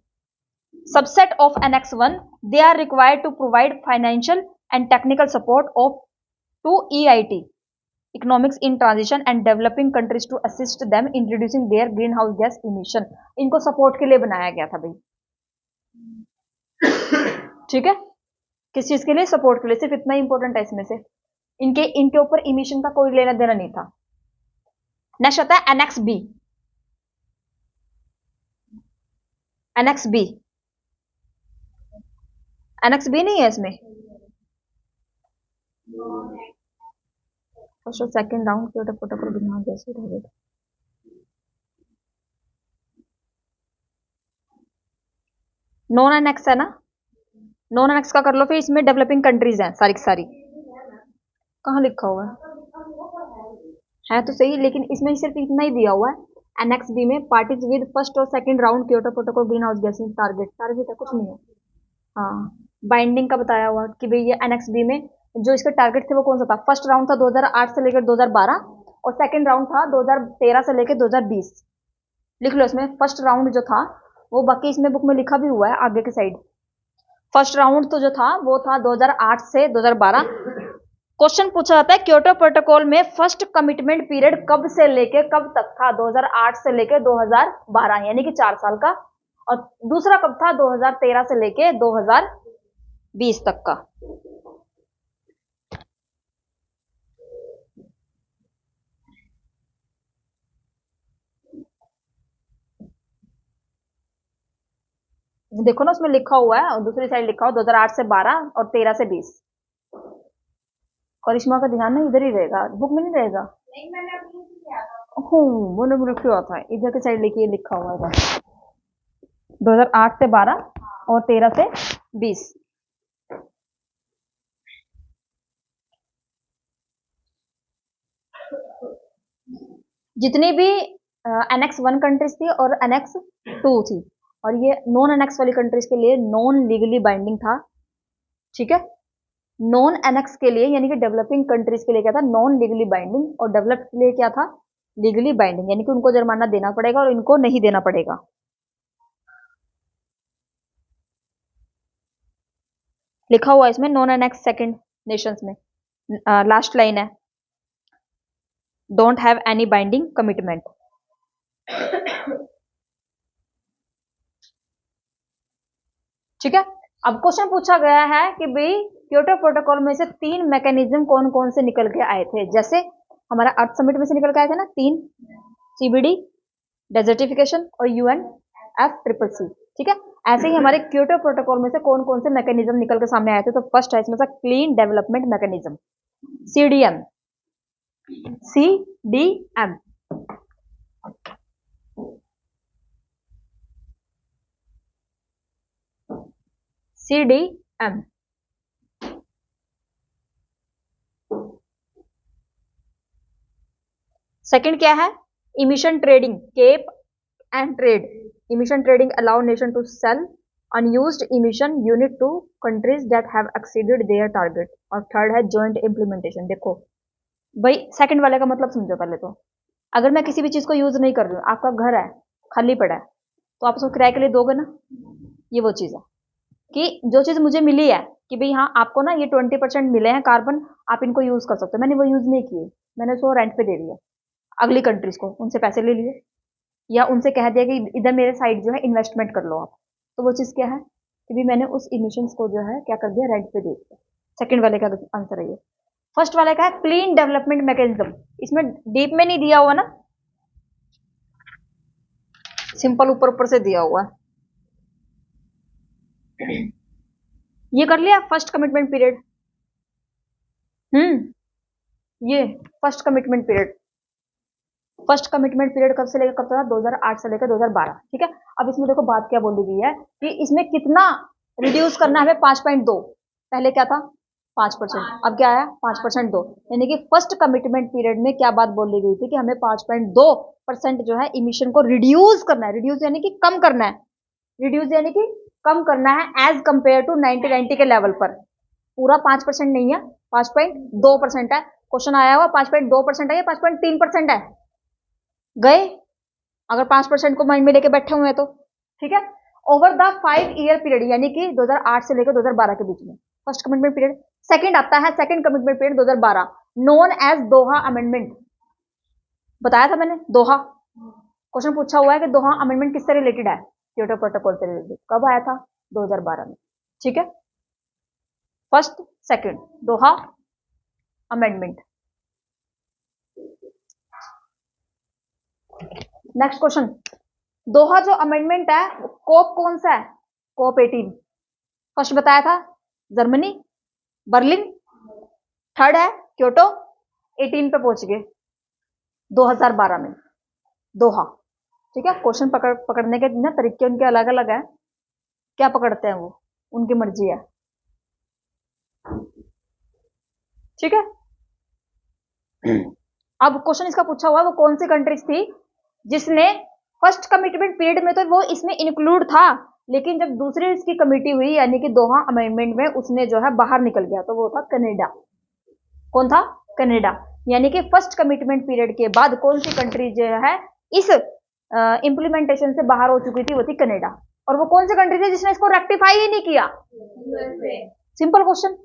subset of annex 1, they are required to provide financial and technical support of to EIT, economics in transition and developing countries to assist them in reducing their greenhouse gas emission. इनको support के लिए बनाया गया था भाई, ठीक है, किस चीज के लिए? सपोर्ट के लिए। सिर्फ इतना इंपॉर्टेंट है इसमें से, इनके ऊपर इमिशन का कोई लेना देना नहीं था। नेक्स्ट आता है annex B, annex B, annex B नहीं है इसमें। फर्स्ट और सेकंड राउंड के प्रोटोकॉल बिना जैसे रहे, नॉन एनेक्स है ना, नॉन एनेक्स का कर लो फिर। इसमें डेवलपिंग कंट्रीज हैं सारी की सारी, कहाँ लिखा हुआ है तो सही, लेकिन इसमें सिर्फ इतना ही दिया हुआ है, एनेक्स बी में पार्टीज विद फर्स्ट और second round Kyoto protocol green house gas target, target है कुछ नहीं है। हाँ बाइंडिंग का बताया हुआ कि भाई ये एनेक्स बी में जो इसके टारगेट थे वो कौन सा था? फर्स्ट राउंड था 2008 से लेकर 2012, और सेकंड राउंड था 2013 से लेकर 2020। लिख लो इसमें फर्स्ट राउंड जो था वो, बाकी इसमें बुक में लिखा भी हुआ है आगे के साइड। फर्स्ट राउंड तो जो था वो था 2008 से 2012। क्वेश्चन पूछा जाता है क्योटो प्रोटोकॉल में फर्स्ट कमिटमेंट पीरियड कब से लेके कब तक था? 2008 से लेके 2012 यानी कि 4 साल का। और दूसरा कब था? 2013 से लेके 2020 तक का। देखो ना उसमें लिखा हुआ है और दूसरी साइड लिखा हुआ 2008 से 12 और 13 से 20। करिश्मा का ध्यान ना इधर ही रहेगा, बुक में नहीं रहेगा। नहीं, मैंने अभी किया था। मैंने लिखा था इधर के साइड लिखिए, लिखा हुआ है 2008 से 12 और 13 से 20। जितनी भी एनेक्स 1 कंट्रीज थी और एनेक्स 2 थी, और ये नॉन एनेक्स वाली कंट्रीज के लिए नॉन लीगली बाइंडिंग था। ठीक है, नॉन एनेक्स के लिए यानी कि डेवलपिंग कंट्रीज के लिए क्या था? Non legally binding. और डेवलप्ड के लिए क्या था? लीगली बाइंडिंग, यानी कि उनको जुर्माना देना पड़ेगा और इनको नहीं देना पड़ेगा। लिखा हुआ इसमें नॉन एनेक्स सेकंड नेशंस में, लास्ट लाइन है, don't have any binding commitment. ठीक है, अब क्वेश्चन पूछा गया है कि भाई क्योटो प्रोटोकॉल में से 3 मैकेनिज्म कौन कौन से निकल के आए थे? जैसे हमारा अर्थ समिट में से निकल के आए थे ना 3, CBD, डेजर्टिफिकेशन और UNFCCC। ठीक है, ऐसे ही हमारे क्योटो प्रोटोकॉल में से कौन कौन से मैकेनिज्म निकल के सामने आए थे? तो फर्स्ट है इसमें से clean development mechanism, CDM। CDM CDM। Second क्या है? Emission trading, cap and trade. Emission trading allow nation to sell unused emission unit to countries that have exceeded their target. और थर्ड है जॉइंट इंप्लीमेंटेशन। देखो भाई second वाले का मतलब समझो पहले तो। अगर मैं किसी भी चीज को यूज नहीं कर रही हूँ, आपका घर है खाली पड़ा है, तो आप उसको किराए के लिए दोगे ना? ये वो चीज है कि जो चीज मुझे मिली है कि भाई हाँ आपको ना ये 20% मिले हैं कार्बन, आप इनको यूज कर सकते हो, मैंने वो यूज नहीं किए, मैंने उसको रेंट पे दे दिया अगली कंट्रीज को, उनसे पैसे ले लिए या उनसे कह दिया कि इधर मेरे साइड जो है इन्वेस्टमेंट कर लो आप। तो वो चीज क्या है कि भी मैंने उस इमिशंस को जो है क्या कर दिया? रेंट पे दे दिया। सेकंड वाले का आंसर है ये। फर्स्ट वाले का है क्लीन डेवलपमेंट मैकेनिज्म। इसमें डीप में नहीं दिया हुआ ना, सिंपल ऊपर ऊपर से दिया हुआ है। ये कर लिया फर्स्ट कमिटमेंट पीरियड। ये first commitment period. First commitment period कब से लेकर कब तक था? 2008 से लेकर 2012। ठीक है, अब इसमें देखो बात क्या बोली गई है कि इसमें कितना रिड्यूस करना है? 5.2। पहले क्या था? 5%। अब क्या आया? 5% दो, यानी कि फर्स्ट कमिटमेंट पीरियड में क्या बात बोली गई थी कि हमें 5.2% जो है इमिशन को रिड्यूस करना है। रिड्यूस यानी कि कम करना है, रिड्यूस यानी कि कम करना है एज कंपेयर टू 1990 के लेवल पर। पूरा 5% नहीं है, 5.2% है। क्वेश्चन आया हुआ 5.2% है या 5.3% है? गए अगर 5% को माइंड में लेके बैठे हुए हैं तो। ठीक है, ओवर द 5 ईयर पीरियड यानी कि 2008 से लेकर 2012 के बीच में फर्स्ट कमिटमेंट पीरियड। सेकंड आता है second commitment period 2012, known as Doha amendment. बताया था मैंने दोहा। क्वेश्चन पूछा हुआ है कि दोहा अमेंडमेंट किससे रिलेटेड है? क्योटो प्रोटोकॉल से रिलेटेड। कब आया था? 2012 में। ठीक है, first second Doha amendment. Next question, Doha जो अमेंडमेंट है कोप कौन सा है? कोप 18। फर्स्ट बताया था जर्मनी, बर्लिन। थर्ड है क्योटो, 18 पे पहुंच गए 2012 में दोहा। ठीक है, क्वेश्चन पकड़ने के ना तरीके उनके अलग अलग है, क्या पकड़ते हैं वो उनकी मर्जी है। ठीक है, अब क्वेश्चन इसका पूछा हुआ वो कौन सी कंट्रीज थी जिसने फर्स्ट कमिटमेंट पीरियड में तो वो इसमें इंक्लूड था, लेकिन जब दूसरी इसकी कमिटी हुई यानी कि दोहा अमेंडमेंट में उसने जो है बाहर निकल गया, तो वो था कनाडा। कौन था? कनाडा। यानी कि फर्स्ट कमिटमेंट पीरियड के बाद कौन सी कंट्री जो है इस इम्प्लीमेंटेशन से बाहर हो चुकी थी वो थी कनाडा। और वो कौन सी कंट्री थी जिसने इसको रेक्टिफाई ही नहीं किया? Simple question.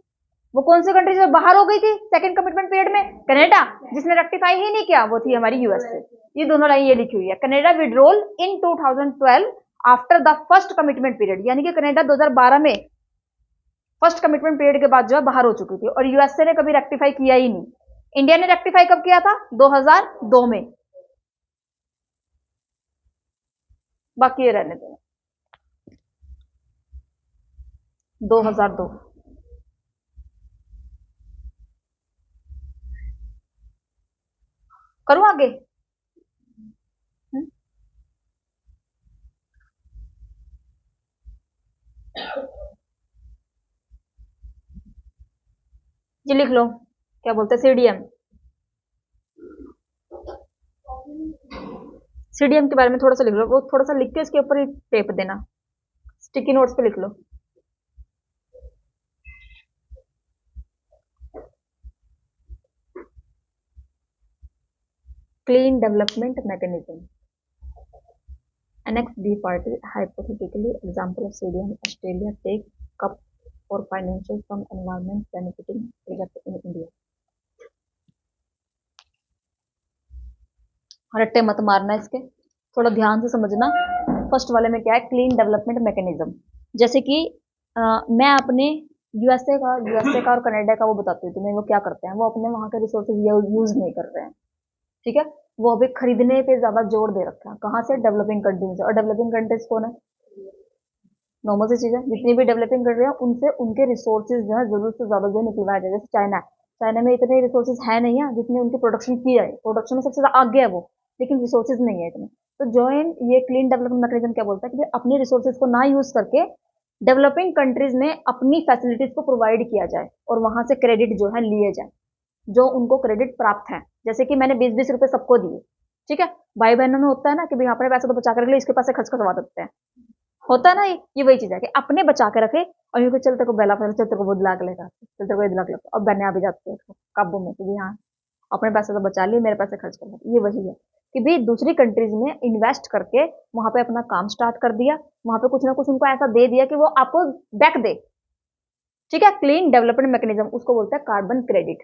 वो कौन सी कंट्री से बाहर हो गई थी सेकंड कमिटमेंट पीरियड में? कनाडा। जिसने रेक्टिफाई ही नहीं किया वो थी हमारी यूएसए। ये दोनों लाइन ये लिखी हुई है, Canada withdrawal in 2012 after the first commitment period, यानी कि कनाडा 2012 में फर्स्ट कमिटमेंट पीरियड के बाद जो है बाहर हो चुकी थी, और यूएसए ने कभी रेक्टिफाई किया ही नहीं। इंडिया ने रेक्टिफाई कब किया था? 2002 में। बाकी ये रहने देना, 2002। करूं आगे? ये लिख लो, क्या बोलते हैं, सीडीएम। सीडीएम के बारे में थोड़ा सा लिख लो, वो थोड़ा सा लिख के इसके ऊपर ही टेप देना, स्टिकी नोट्स पे लिख लो। Clean development mechanism, Annex B part is hypothetically example of CDM. Australia take up for financial from environment benefiting project in India. Ratte मत मारना इसके, थोड़ा ध्यान से समझना। फर्स्ट वाले में क्या है? Clean development mechanism. जैसे कि मैं अपने यूएसए का और कनाडा का वो बताती हूँ तुम्हें, वो क्या करते हैं, वो अपने वहाँ के रिसोर्सेज यूज नहीं कर रहे हैं, ठीक है। वो अभी खरीदने पे ज्यादा जोर दे रखा है, कहाँ से? डेवलपिंग कंट्रीज से। और डेवलपिंग कंट्रीज कौन है? नॉर्मल सी चीज है, जितनी भी डेवलपिंग कंट्री है उनसे उनके रिसोर्सेज जो है जरूरत से ज्यादा जो निकलवाया जाए। जैसे चाइना है, चाइना में इतने रिसोर्सेज है नहीं है जितने उनकी प्रोडक्शन की जाए, प्रोडक्शन में सबसे ज्यादा आगे है वो, लेकिन रिसोर्सेज नहीं है इतने। तो जॉइन ये क्लीन डेवलपमेंट मैकेनिज्म क्या बोलता है कि अपने रिसोर्सेज को ना यूज करके डेवलपिंग कंट्रीज में अपनी फैसिलिटीज को प्रोवाइड किया जाए और वहां से क्रेडिट जो है लिए जाए, जो उनको क्रेडिट प्राप्त है। जैसे कि मैंने 20-20 रुपए सबको दिए, ठीक है, भाई बहनों में होता है ना कि भाई अपने पैसे तो बचा कर रख ले, इसके पैसे खर्च करवा देते हैं, होता है ना। ये वही चीज है कि अपने बचा के रखे और यूं चलते को बेला फैल, चलते को वो दिला के लेगा, चलते को दिला के लेगा, और बहने आ भी जाती है काबू में कि हाँ अपने पैसे तो बचा लिए, मेरे पैसे खर्च कर। ये वही है कि भाई दूसरी कंट्रीज में इन्वेस्ट करके वहां पे अपना काम स्टार्ट कर दिया, वहां पे कुछ ना कुछ उनको ऐसा दे दिया कि वो आपको बैक दे, ठीक है। क्लीन डेवलपमेंट मैकेनिज्म उसको बोलते हैं कार्बन क्रेडिट।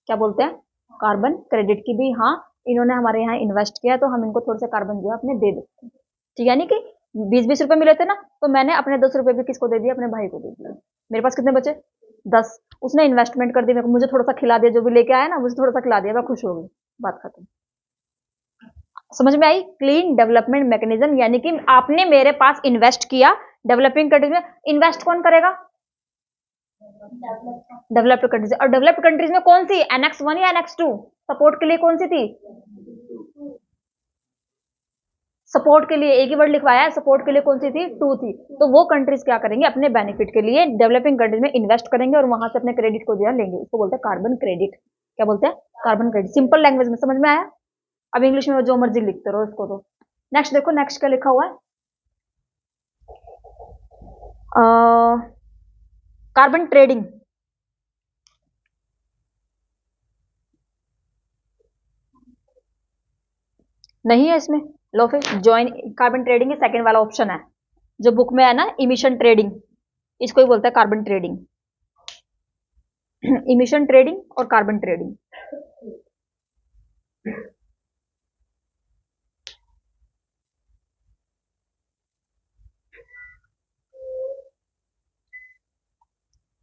क्या बोलते हैं? कार्बन क्रेडिट की भी, हाँ इन्होंने हमारे यहाँ इन्वेस्ट किया तो हम इनको थोड़ा सा कार्बन जो है अपने दे देते हैं, ठीक है। यानी कि 20-20 रुपए मिले थे ना, तो मैंने अपने 10 रुपए भी किसको दे दिया? अपने भाई को दे दिया। मेरे पास कितने बचे? 10। उसने इन्वेस्टमेंट कर दी, मुझे थोड़ा सा खिला दिया, जो भी लेके आया ना मुझे थोड़ा सा खिला दिया, मैं खुश हो गई, बात खत्म। समझ में आई? क्लीन डेवलपमेंट मैकेनिज्म यानी कि आपने मेरे पास इन्वेस्ट किया, डेवलपिंग कंट्रीज में इन्वेस्ट कौन करेगा? Developed countries. और डेवलप्ड कंट्रीज में कौन सी? एनेक्स 1 या एनेक्स 2? सपोर्ट के लिए कौन सी थी? सपोर्ट के लिए एक ही वर्ड लिखवाया है, सपोर्ट के लिए कौन सी थी? 2 थी। तो वो कंट्रीज क्या करेंगे? अपने बेनिफिट के लिए डेवलपिंग कंट्रीज में इन्वेस्ट करेंगे और वहां से अपने क्रेडिट को जो है लेंगे, उसको बोलते हैं कार्बन क्रेडिट। क्या बोलते हैं? Carbon credit. सिंपल लैंग्वेज में समझ में आया? अब इंग्लिश में जो मर्जी लिखते रहो इसको। तो नेक्स्ट देखो, नेक्स्ट क्या लिखा हुआ है? Carbon trading. नहीं है इसमें, लो फिर ज्वाइन कार्बन ट्रेडिंग ही सेकंड वाला ऑप्शन है जो बुक में है ना, इमिशन ट्रेडिंग, इसको ही बोलता है कार्बन ट्रेडिंग। इमिशन ट्रेडिंग और कार्बन ट्रेडिंग।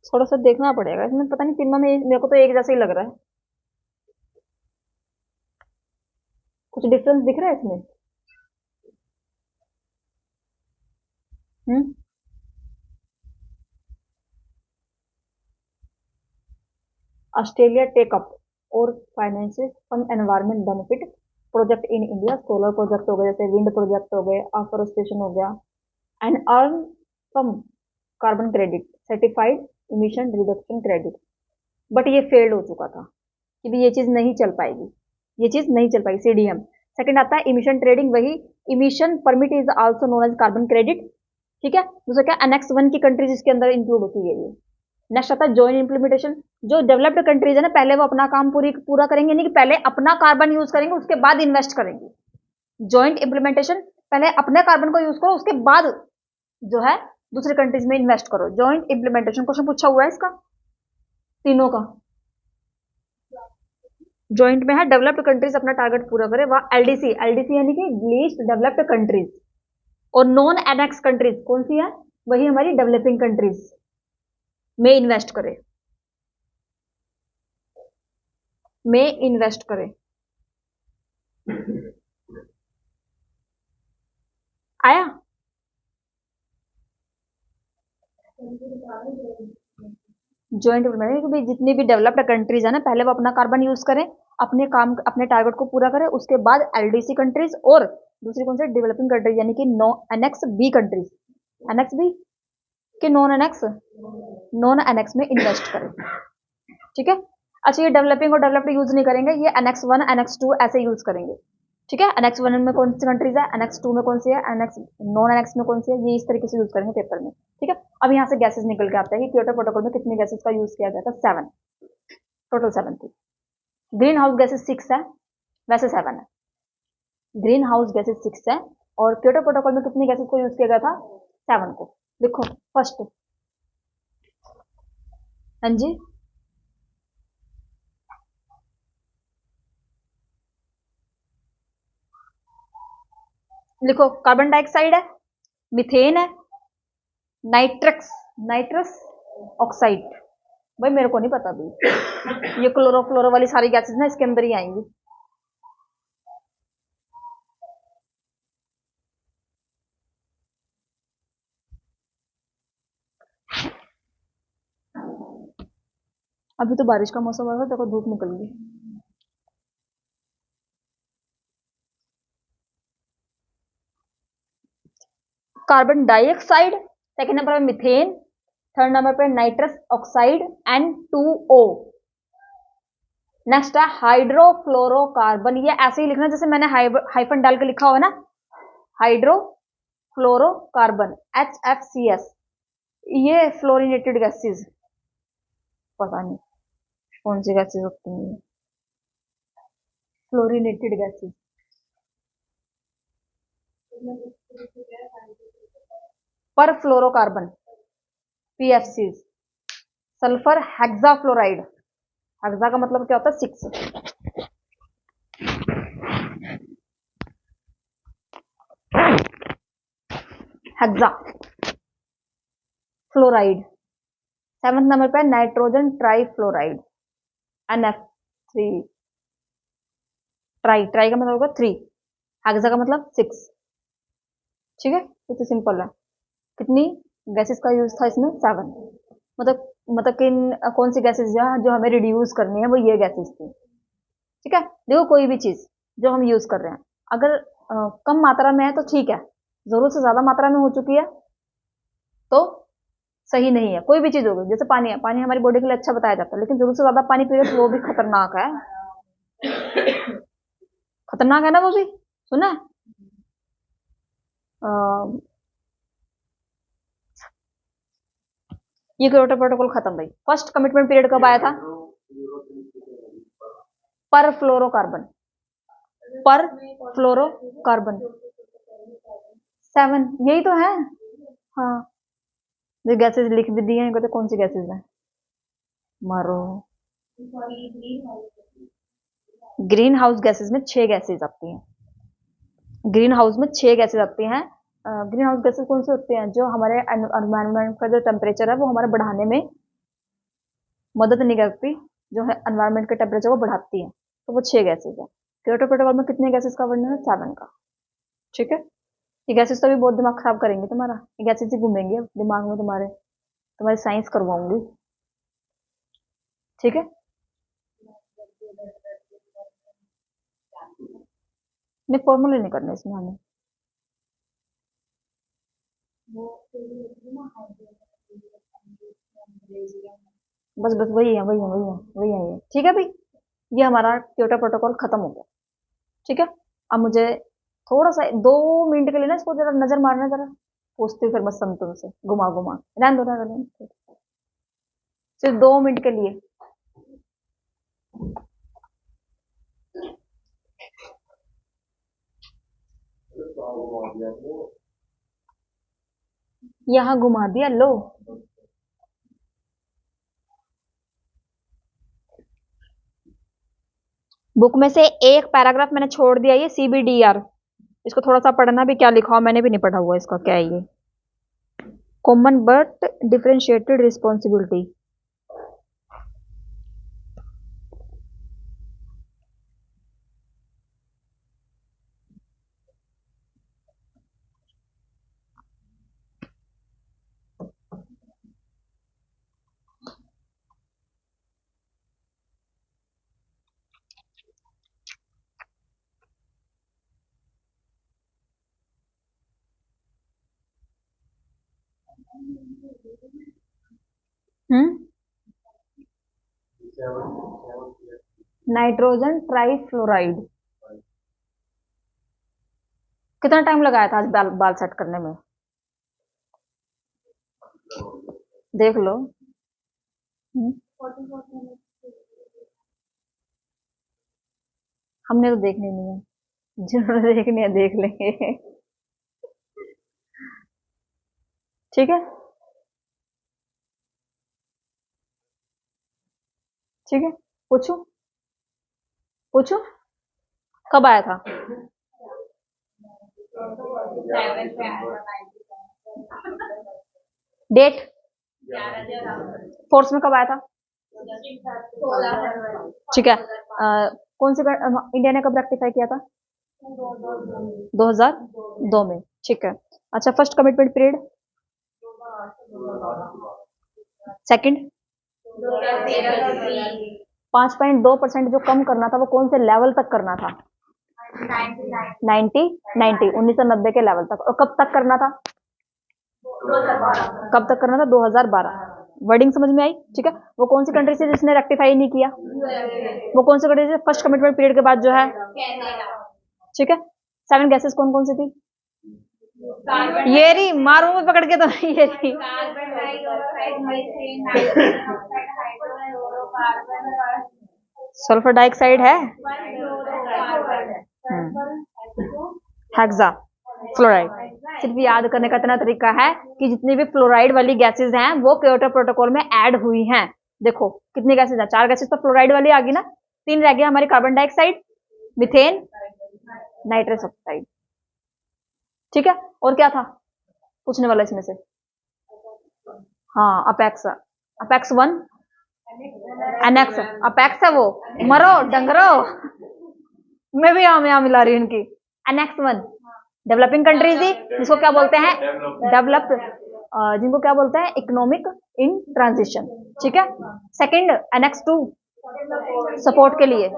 थोड़ा सा देखना पड़ेगा इसमें, पता नहीं तीनों में मेरे को तो एक जैसा ही लग रहा है, कुछ डिफरेंस दिख रहा है इसमें? ऑस्ट्रेलिया टेक अप और finances from environment benefit project in India. Solar project हो गए, जैसे विंड प्रोजेक्ट हो गए, अफोरेस्टेशन हो गया, and earn from carbon credit certified emission reduction credit. But ये फेल्ड हो चुका था कि भी ये चीज नहीं चल पाएगी, ये चीज नहीं चल पाएगी। सीडीएम। सेकंड आता है इमिशन ट्रेडिंग, वही emission permit is also known as carbon credit, ठीक है। दूसरा क्या? एनेक्स 1 की कंट्रीज इसके अंदर इंक्लूड होती है ये। नेक्स्ट आता है जॉइंट इंप्लीमेंटेशन। जो डेवलप्ड कंट्रीज है ना, पहले वो अपना काम पूरा करेंगे, नहीं कि पहले अपना कार्बन यूज करेंगे उसके बाद इन्वेस्ट करेंगे, जॉइंट इम्प्लीमेंटेशन, पहले अपने कार्बन को यूज करो, उसके बाद जो है दूसरी कंट्रीज में इन्वेस्ट करो। जॉइंट इम्प्लीमेंटेशन क्वेश्चन पूछा हुआ है इसका, तीनों का। जॉइंट में है डेवलप्ड कंट्रीज अपना टारगेट पूरा करे, वह एलडीसी, एलडीसी यानी कि लीस्ट डेवलप्ड कंट्रीज, और नॉन एनेक्स कंट्रीज कौन सी है, वही हमारी डेवलपिंग कंट्रीज में इन्वेस्ट करे, में इन्वेस्ट करे। आया? जॉइंट इम्प्लीमेंटेशन, जितनी भी डेवलप्ड कंट्रीज है ना, पहले वो अपना कार्बन यूज करें, अपने काम अपने टारगेट को पूरा करें, उसके बाद एलडीसी कंट्रीज और दूसरी कौन सी, डेवलपिंग कंट्रीज यानी कि no annex B countries, annex B कि नॉन एनेक्स, नॉन एनेक्स में इन्वेस्ट करें। ठीक है। अच्छा, ये डेवलपिंग और डेवलप्ड यूज नहीं करेंगे, ये एनेक्स 1 एनेक्स 2 ऐसे यूज करेंगे। ठीक है। एनेक्स 1 में कौन सी कंट्रीज है, एनेक्स 2 में कौन सी है, एनेक्स नॉन एनेक्स में कौन सी है, ये इस तरीके से यूज करेंगे पेपर में। ठीक है। अब यहाँ से गैसेस निकल के आते हैं कि क्योटो प्रोटोकॉल में कितनी गैसेस का यूज किया गया था, 7, टोटल 7 थी। ग्रीन हाउस गैसेस 6 है, वैसे 7 है। ग्रीन हाउस गैसेस 6 है, और क्योटो प्रोटोकॉल में कितनी गैसेस को यूज किया गया था, 7 को। लिखो फर्स्ट। हाँ जी, लिखो, कार्बन डाइऑक्साइड है, मीथेन है, नाइट्रक्स, नाइट्रस ऑक्साइड, भाई मेरे को नहीं पता भाई, ये क्लोरो फ्लोरो वाली सारी गैसेस ना इसके अंदर ही आएंगी। अभी तो बारिश का मौसम है, देखो धूप निकल गई। कार्बन डाइऑक्साइड, सेकेंड नंबर पे मीथेन, थर्ड नंबर पे नाइट्रस ऑक्साइड N2O। नेक्स्ट है हाइड्रोफ्लोरोकार्बन, ये ऐसे ही लिखना जैसे मैंने हाइफन डाल के लिखा हुआ है ना, हाइड्रोफ्लोरोकार्बन HFCS। ये फ्लोरिनेटेड गैसेस, पता नहीं कौन सी गैसेस होती हैं, फ्लोरिनेटेड गैसेस। पर fluorocarbon PFC, sulphur hexafluoride, hexa का मतलब क्या होता है, 6। Hexa fluoride. 7th नंबर पे nitrogen trifluoride NF3। Try, try का मतलब होगा 3, हेक्सा का मतलब 6। ठीक है, ये तो सिंपल है। कितनी गैसेस का यूज था इसमें, 7। मतलब कि कौन सी गैसेस जो हमें रिड्यूस करनी है वो ये गैसेस थी। ठीक है। देखो कोई भी चीज जो हम यूज कर रहे हैं, अगर कम मात्रा में है तो ठीक है, जरूरत से ज्यादा मात्रा में हो चुकी है तो सही नहीं है। कोई भी चीज होगी, जैसे पानी है, पानी हमारी बॉडी के लिए अच्छा बताया जाता है, लेकिन जरूरत से ज्यादा पानी पी रहे तो वो भी खतरनाक है, खतरनाक है ना वो भी, सुना है? ये क्योटो प्रोटोकॉल खत्म भाई। फर्स्ट कमिटमेंट पीरियड कब आया था, पर फ्लोरोकार्बन, पर फ्लोरोकार्बन 7, यही तो है। हाँ, जो गैसेस लिख भी दी हैं, कहते कौन सी गैसेस है, मारो। ग्रीन हाउस गैसेस में 6 गैसेस आती हैं, ग्रीन हाउस में 6 गैसेस आती हैं। ग्रीन हाउस गैसेस कौन से होते हैं, जो हमारे एनवायरनमेंट का जो टेम्परेचर है वो हमारे बढ़ाने में मदद नहीं करती, जो है एनवायरनमेंट के टेम्परेचर को बढ़ाती है, तो वो 6 गैसेस है। क्योटो प्रोटोकॉल में कितने गैसेस का वर्णन है, 7 का। ठीक है। ये गैसेस तो भी बहुत दिमाग खराब करेंगे तुम्हारा, ये गैसेस ही घूमेंगे अब दिमाग में तुम्हारे, तुम्हारी साइंस करवाऊंगी। ठीक है। नहीं, फॉर्मूले नहीं करने इसमें हमें, बस बस वही है, वही है, वही है, वही है ये। ठीक है भाई, ये हमारा क्योटो प्रोटोकॉल खत्म हो गया। ठीक है। अब मुझे थोड़ा सा 2 मिनट के लिए ना इसको जरा नजर मारना, जरा पूछती हूँ फिर मैं संतों से, घुमा घुमा रहने दो, रहने दो, सिर्फ 2 मिनट के लिए। यहाँ घुमा दिया लो। बुक में से एक पैराग्राफ मैंने छोड़ दिया, ये CBDR, इसको थोड़ा सा पढ़ना भी, क्या लिखा हो मैंने भी नहीं पढ़ा हुआ इसका, क्या है ये, common but differentiated responsibility. Nitrogen trifluoride. कितना टाइम लगाया था आज बाल सेट करने में, देख लो। हमने तो देखनी नहीं है, जिन्होंने देखनी है देख लेंगे। ठीक है, ठीक है, पूछू पूछू, कब आया था? डेट फोर्स में कब आया था? ठीक है, कौन सी इंडिया ने कब रेक्टिफाई किया था? 2002 में। ठीक है, अच्छा, फर्स्ट कमिटमेंट पीरियड, सेकंड 5.2% जो कम करना था वो कौन से लेवल तक करना था? 1990 के लेवल तक। और कब तक करना था? कब तक करना था? 2012। वर्डिंग समझ में आई? ठीक है, वो कौन सी कंट्री से जिसने रेक्टिफाई नहीं किया? वो कौन सी कंट्री से फर्स्ट कमिटमेंट पीरियड के बाद जो है? ठीक है, 7 गैसेस कौन कौन सी थी? ये रही, मारूंगा पकड़ के तो, ये रही। सल्फर डाइऑक्साइड है, हेक्सा फ्लोराइड। सिर्फ याद करने का इतना तरीका है कि जितनी भी फ्लोराइड वाली गैसेस हैं वो क्योटो प्रोटोकॉल में ऐड हुई हैं। देखो कितनी गैसेस हैं, 4 गैसेस तो फ्लोराइड वाली आ गई ना, 3 रह गया हमारी, carbon dioxide, methane, nitrous oxide. ठीक है, और क्या था पूछने वाला इसमें से? हाँ, अपेक्स, अपेक्स 1, एनेक्स, अपेक्स है वो, मरो डंगरो, मैं भी यहाँ मिला रही हूँ इनकी। एनेक्स 1 डेवलपिंग कंट्रीज ही, जिसको क्या बोलते हैं? डेवलप्ड, जिनको क्या बोलते हैं? इकोनॉमिक इन ट्रांजिशन। ठीक है, सेकंड एनेक्स 2 सपोर्ट के लिए,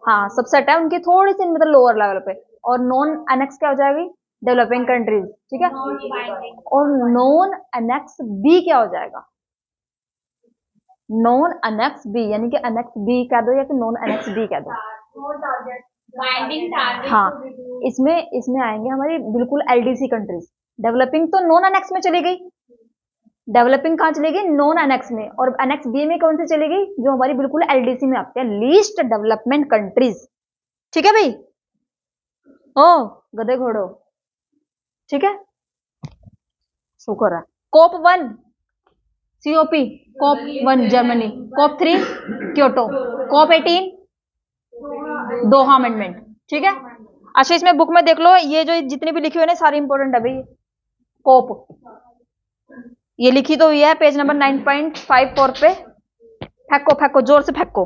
हाँ सबसेट है उनकी, थोड़ी सी मतलब लोअर लेवल पे। और नॉन एनेक्स क्या हो जाएगी? Developing countries. ठीक है, और नॉन एनेक्स बी क्या हो जाएगा? नॉन एनेक्स बी, यानी कि एनेक्स बी कह दो या फिर नॉन एनेक्स बी कह दो। हाँ, इसमें आएंगे हमारी बिल्कुल LDC कंट्रीज। डेवलपिंग तो नॉन एनेक्स में चली गई, डेवलपिंग कहाँ चली गई? नॉन एनेक्स में। और एनेक्स बी में कौन सी चली गई? जो हमारी बिल्कुल LDC में आती है, लीस्ट डेवलपमेंट कंट्रीज। ठीक है भाई, ओ गधे घोड़ो, ठीक है, शुक्र है। COP 1 COP, COP 1 Germany, COP 3 Kyoto, COP 18 दोहा अमेंडमेंट। ठीक है, अच्छा इसमें बुक में देख लो, ये जो जितनी भी लिखी हुई है ना सारी इंपॉर्टेंट है भाई। कोप ये लिखी तो हुई है पेज नंबर 9.54 पे। फेंको फेंको, जोर से फेंको,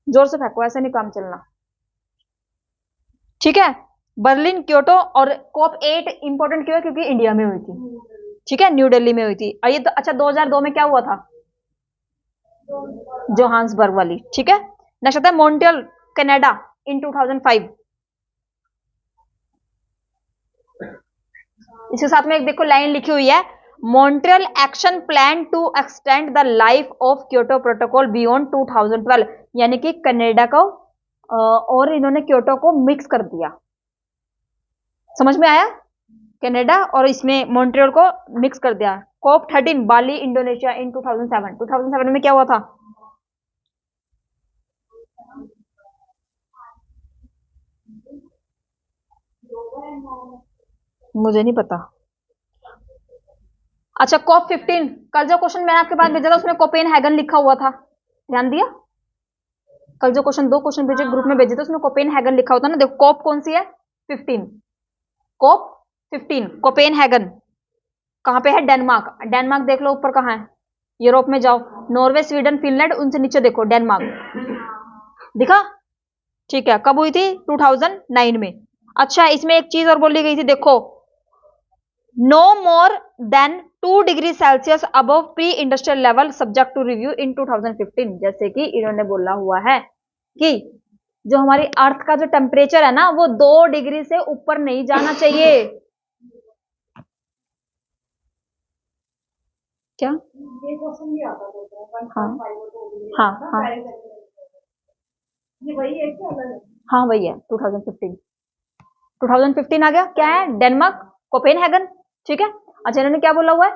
जोर से फेंको, ऐसे नहीं काम चलना। ठीक है, बर्लिन, क्योटो और COP 8 इंपॉर्टेंट क्यों है? क्योंकि इंडिया में हुई थी। ठीक है, न्यू दिल्ली में हुई थी। और ये तो अच्छा 2002 में क्या हुआ था? जोहान्सबर्ग वाली। ठीक है, नेक्स्ट आता है मॉन्ट्रियल कनाडा इन 2005। इसके साथ में एक देखो लाइन लिखी हुई है, Montreal action plan to extend the life of Kyoto protocol beyond 2012, यानी कि कनाडा को और इन्होंने क्योटो को मिक्स कर दिया। समझ में आया? कनाडा और इसमें मॉन्ट्रियल को मिक्स कर दिया। COP 13 बाली इंडोनेशिया इन 2007 में क्या हुआ था? मुझे नहीं पता। अच्छा, कॉप 15, कल जो क्वेश्चन मैंने आपके पास भेजा था उसमें कोपेनहेगन लिखा हुआ था, ध्यान दिया? कल जो क्वेश्चन, 2 क्वेश्चन भेजे ग्रुप में भेजे थे उसमें कोपेनहेगन लिखा होता ना। देखो कॉप कौन सी है? 15। कॉप 15 कोपेनहेगन कहां पे है? डेनमार्क। डेनमार्क देख लो ऊपर कहां है, यूरोप में जाओ, नॉर्वे, स्वीडन, फिनलैंड, उनसे नीचे देखो डेनमार्क, दिखा? ठीक है, कब हुई थी? 2009 में। अच्छा, इसमें एक चीज और बोली गई थी, देखो, no more than 2 degree Celsius above pre industrial level subject to review in 2015। जैसे कि इन्होंने बोला हुआ है कि जो हमारी अर्थ का जो टेम्परेचर है ना वो 2 डिग्री से ऊपर नहीं जाना चाहिए। क्या? ये क्वेश्चन भी आता है, हाँ 1.5 हाँ हाँ ये वही है क्या अलग है? हाँ, वही है 2015। 2015 आ गया, क्या है? डेनमार्क, कोपेनहेगन, ठीक है। अच्छा, इन्होंने क्या बोला हुआ है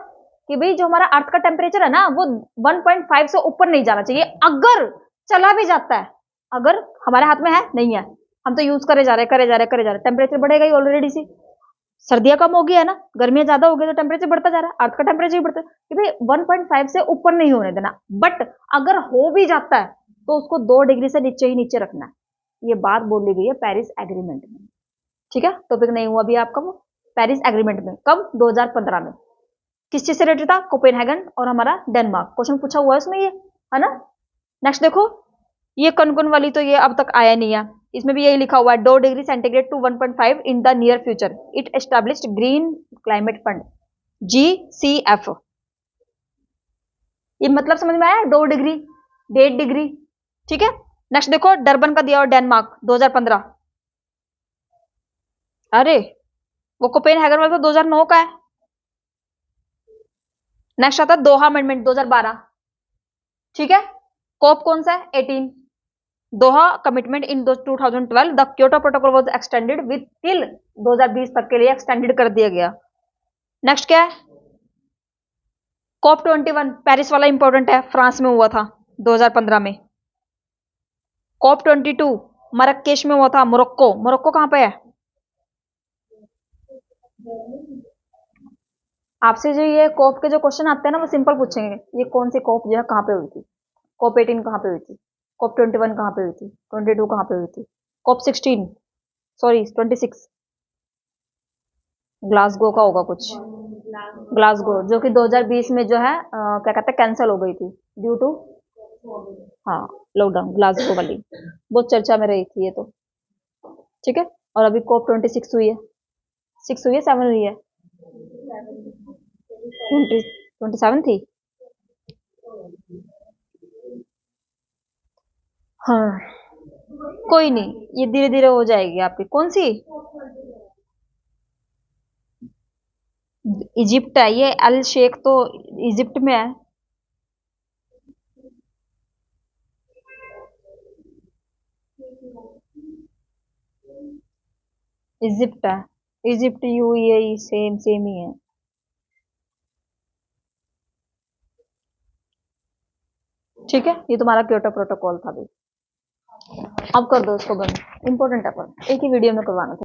कि भाई जो हमारा अर्थ का टेम्परेचर है ना वो 1.5 से ऊपर नहीं जाना चाहिए। अगर चला भी जाता है, अगर हमारे हाथ में है नहीं है, हम तो यूज करे जा रहे, करे जा रहे, करे जा रहे, टेम्परेचर बढ़ेगा ही ऑलरेडी सी। सर्दियां कम हो गई है ना, गर्मियां ज्यादा हो गई तो टेम्परेचर बढ़ता जा रहा है, अर्थ का टेम्परेचर भी बढ़ता है कि भाई 1.5 से ऊपर नहीं होने देना। बट अगर हो भी जाता है तो उसको 2 डिग्री से नीचे ही नीचे रखना है। ये बात बोली गई है पेरिस एग्रीमेंट में, ठीक है। टॉपिक नहीं हुआ अभी आपका वो, पेरिस एग्रीमेंट में, कब? 2015 में। किस चीज से रिलेटेड था? कोपेनहेगन और हमारा डेनमार्क। क्वेश्चन पूछा हुआ है उसमें ये, है ना। नेक्स्ट देखो, ये कनकुन वाली तो ये अब तक आया नहीं है, इसमें भी यही लिखा हुआ है 2 degree centigrade to 1.5 in the near future it established green climate fund, GCF। ये मतलब समझ में आया? 2 डिग्री, 1.5 डिग्री, ठीक है। नेक्स्ट देखो, डरबन का दिया और डेनमार्क 2015। अरे वो कोपेनहेगन वाला तो 2009 का है। नेक्स्ट आता है दोहा अमेंडमेंट 2012, ठीक है। कोप कौन सा है? 18। Doha commitment in 2012 the Kyoto protocol was extended with till 2020 तक के लिए एक्सटेंडेड कर दिया गया। नेक्स्ट क्या है? कॉप 21 पेरिस वाला इंपॉर्टेंट है, फ्रांस में हुआ था 2015 में। कॉप 22 मरक्केश में हुआ था, मोरक्को। मोरक्को कहां पे है? आपसे जो ये कॉप के जो क्वेश्चन आते हैं ना वो सिंपल पूछेंगे, ये कौन सी कॉप जो है कहां पे हुई थी? कॉप 18 कहां पे हुई थी? कॉप 21 कहां पे हुई थी? 22 कहां पे हुई थी? कॉप 16, सॉरी 26, ग्लासगो का होगा कुछ, ग्लासगो, जो कि 2020 में जो है क्या कहते हैं कैंसिल हो गई थी ड्यू टू, हाँ, लॉकडाउन। ग्लासगो वाली बहुत चर्चा में रही थी ये तो, ठीक है। और अभी कॉप 26 हुई है, 6 हुई है, 7 हुई है, 27 थी, हाँ। कोई नहीं, ये धीरे धीरे हो जाएगी आपकी। कौन सी? इजिप्ट है ये, अल शेख तो इजिप्ट में है। इजिप्ट है, इजिप्ट, यूएई सेम सेम ही है, ठीक है। ये तुम्हारा क्योटो प्रोटोकॉल था भाई, अब कर दो उसको बंद, इंपॉर्टेंट है पर एक ही वीडियो में करवाना था।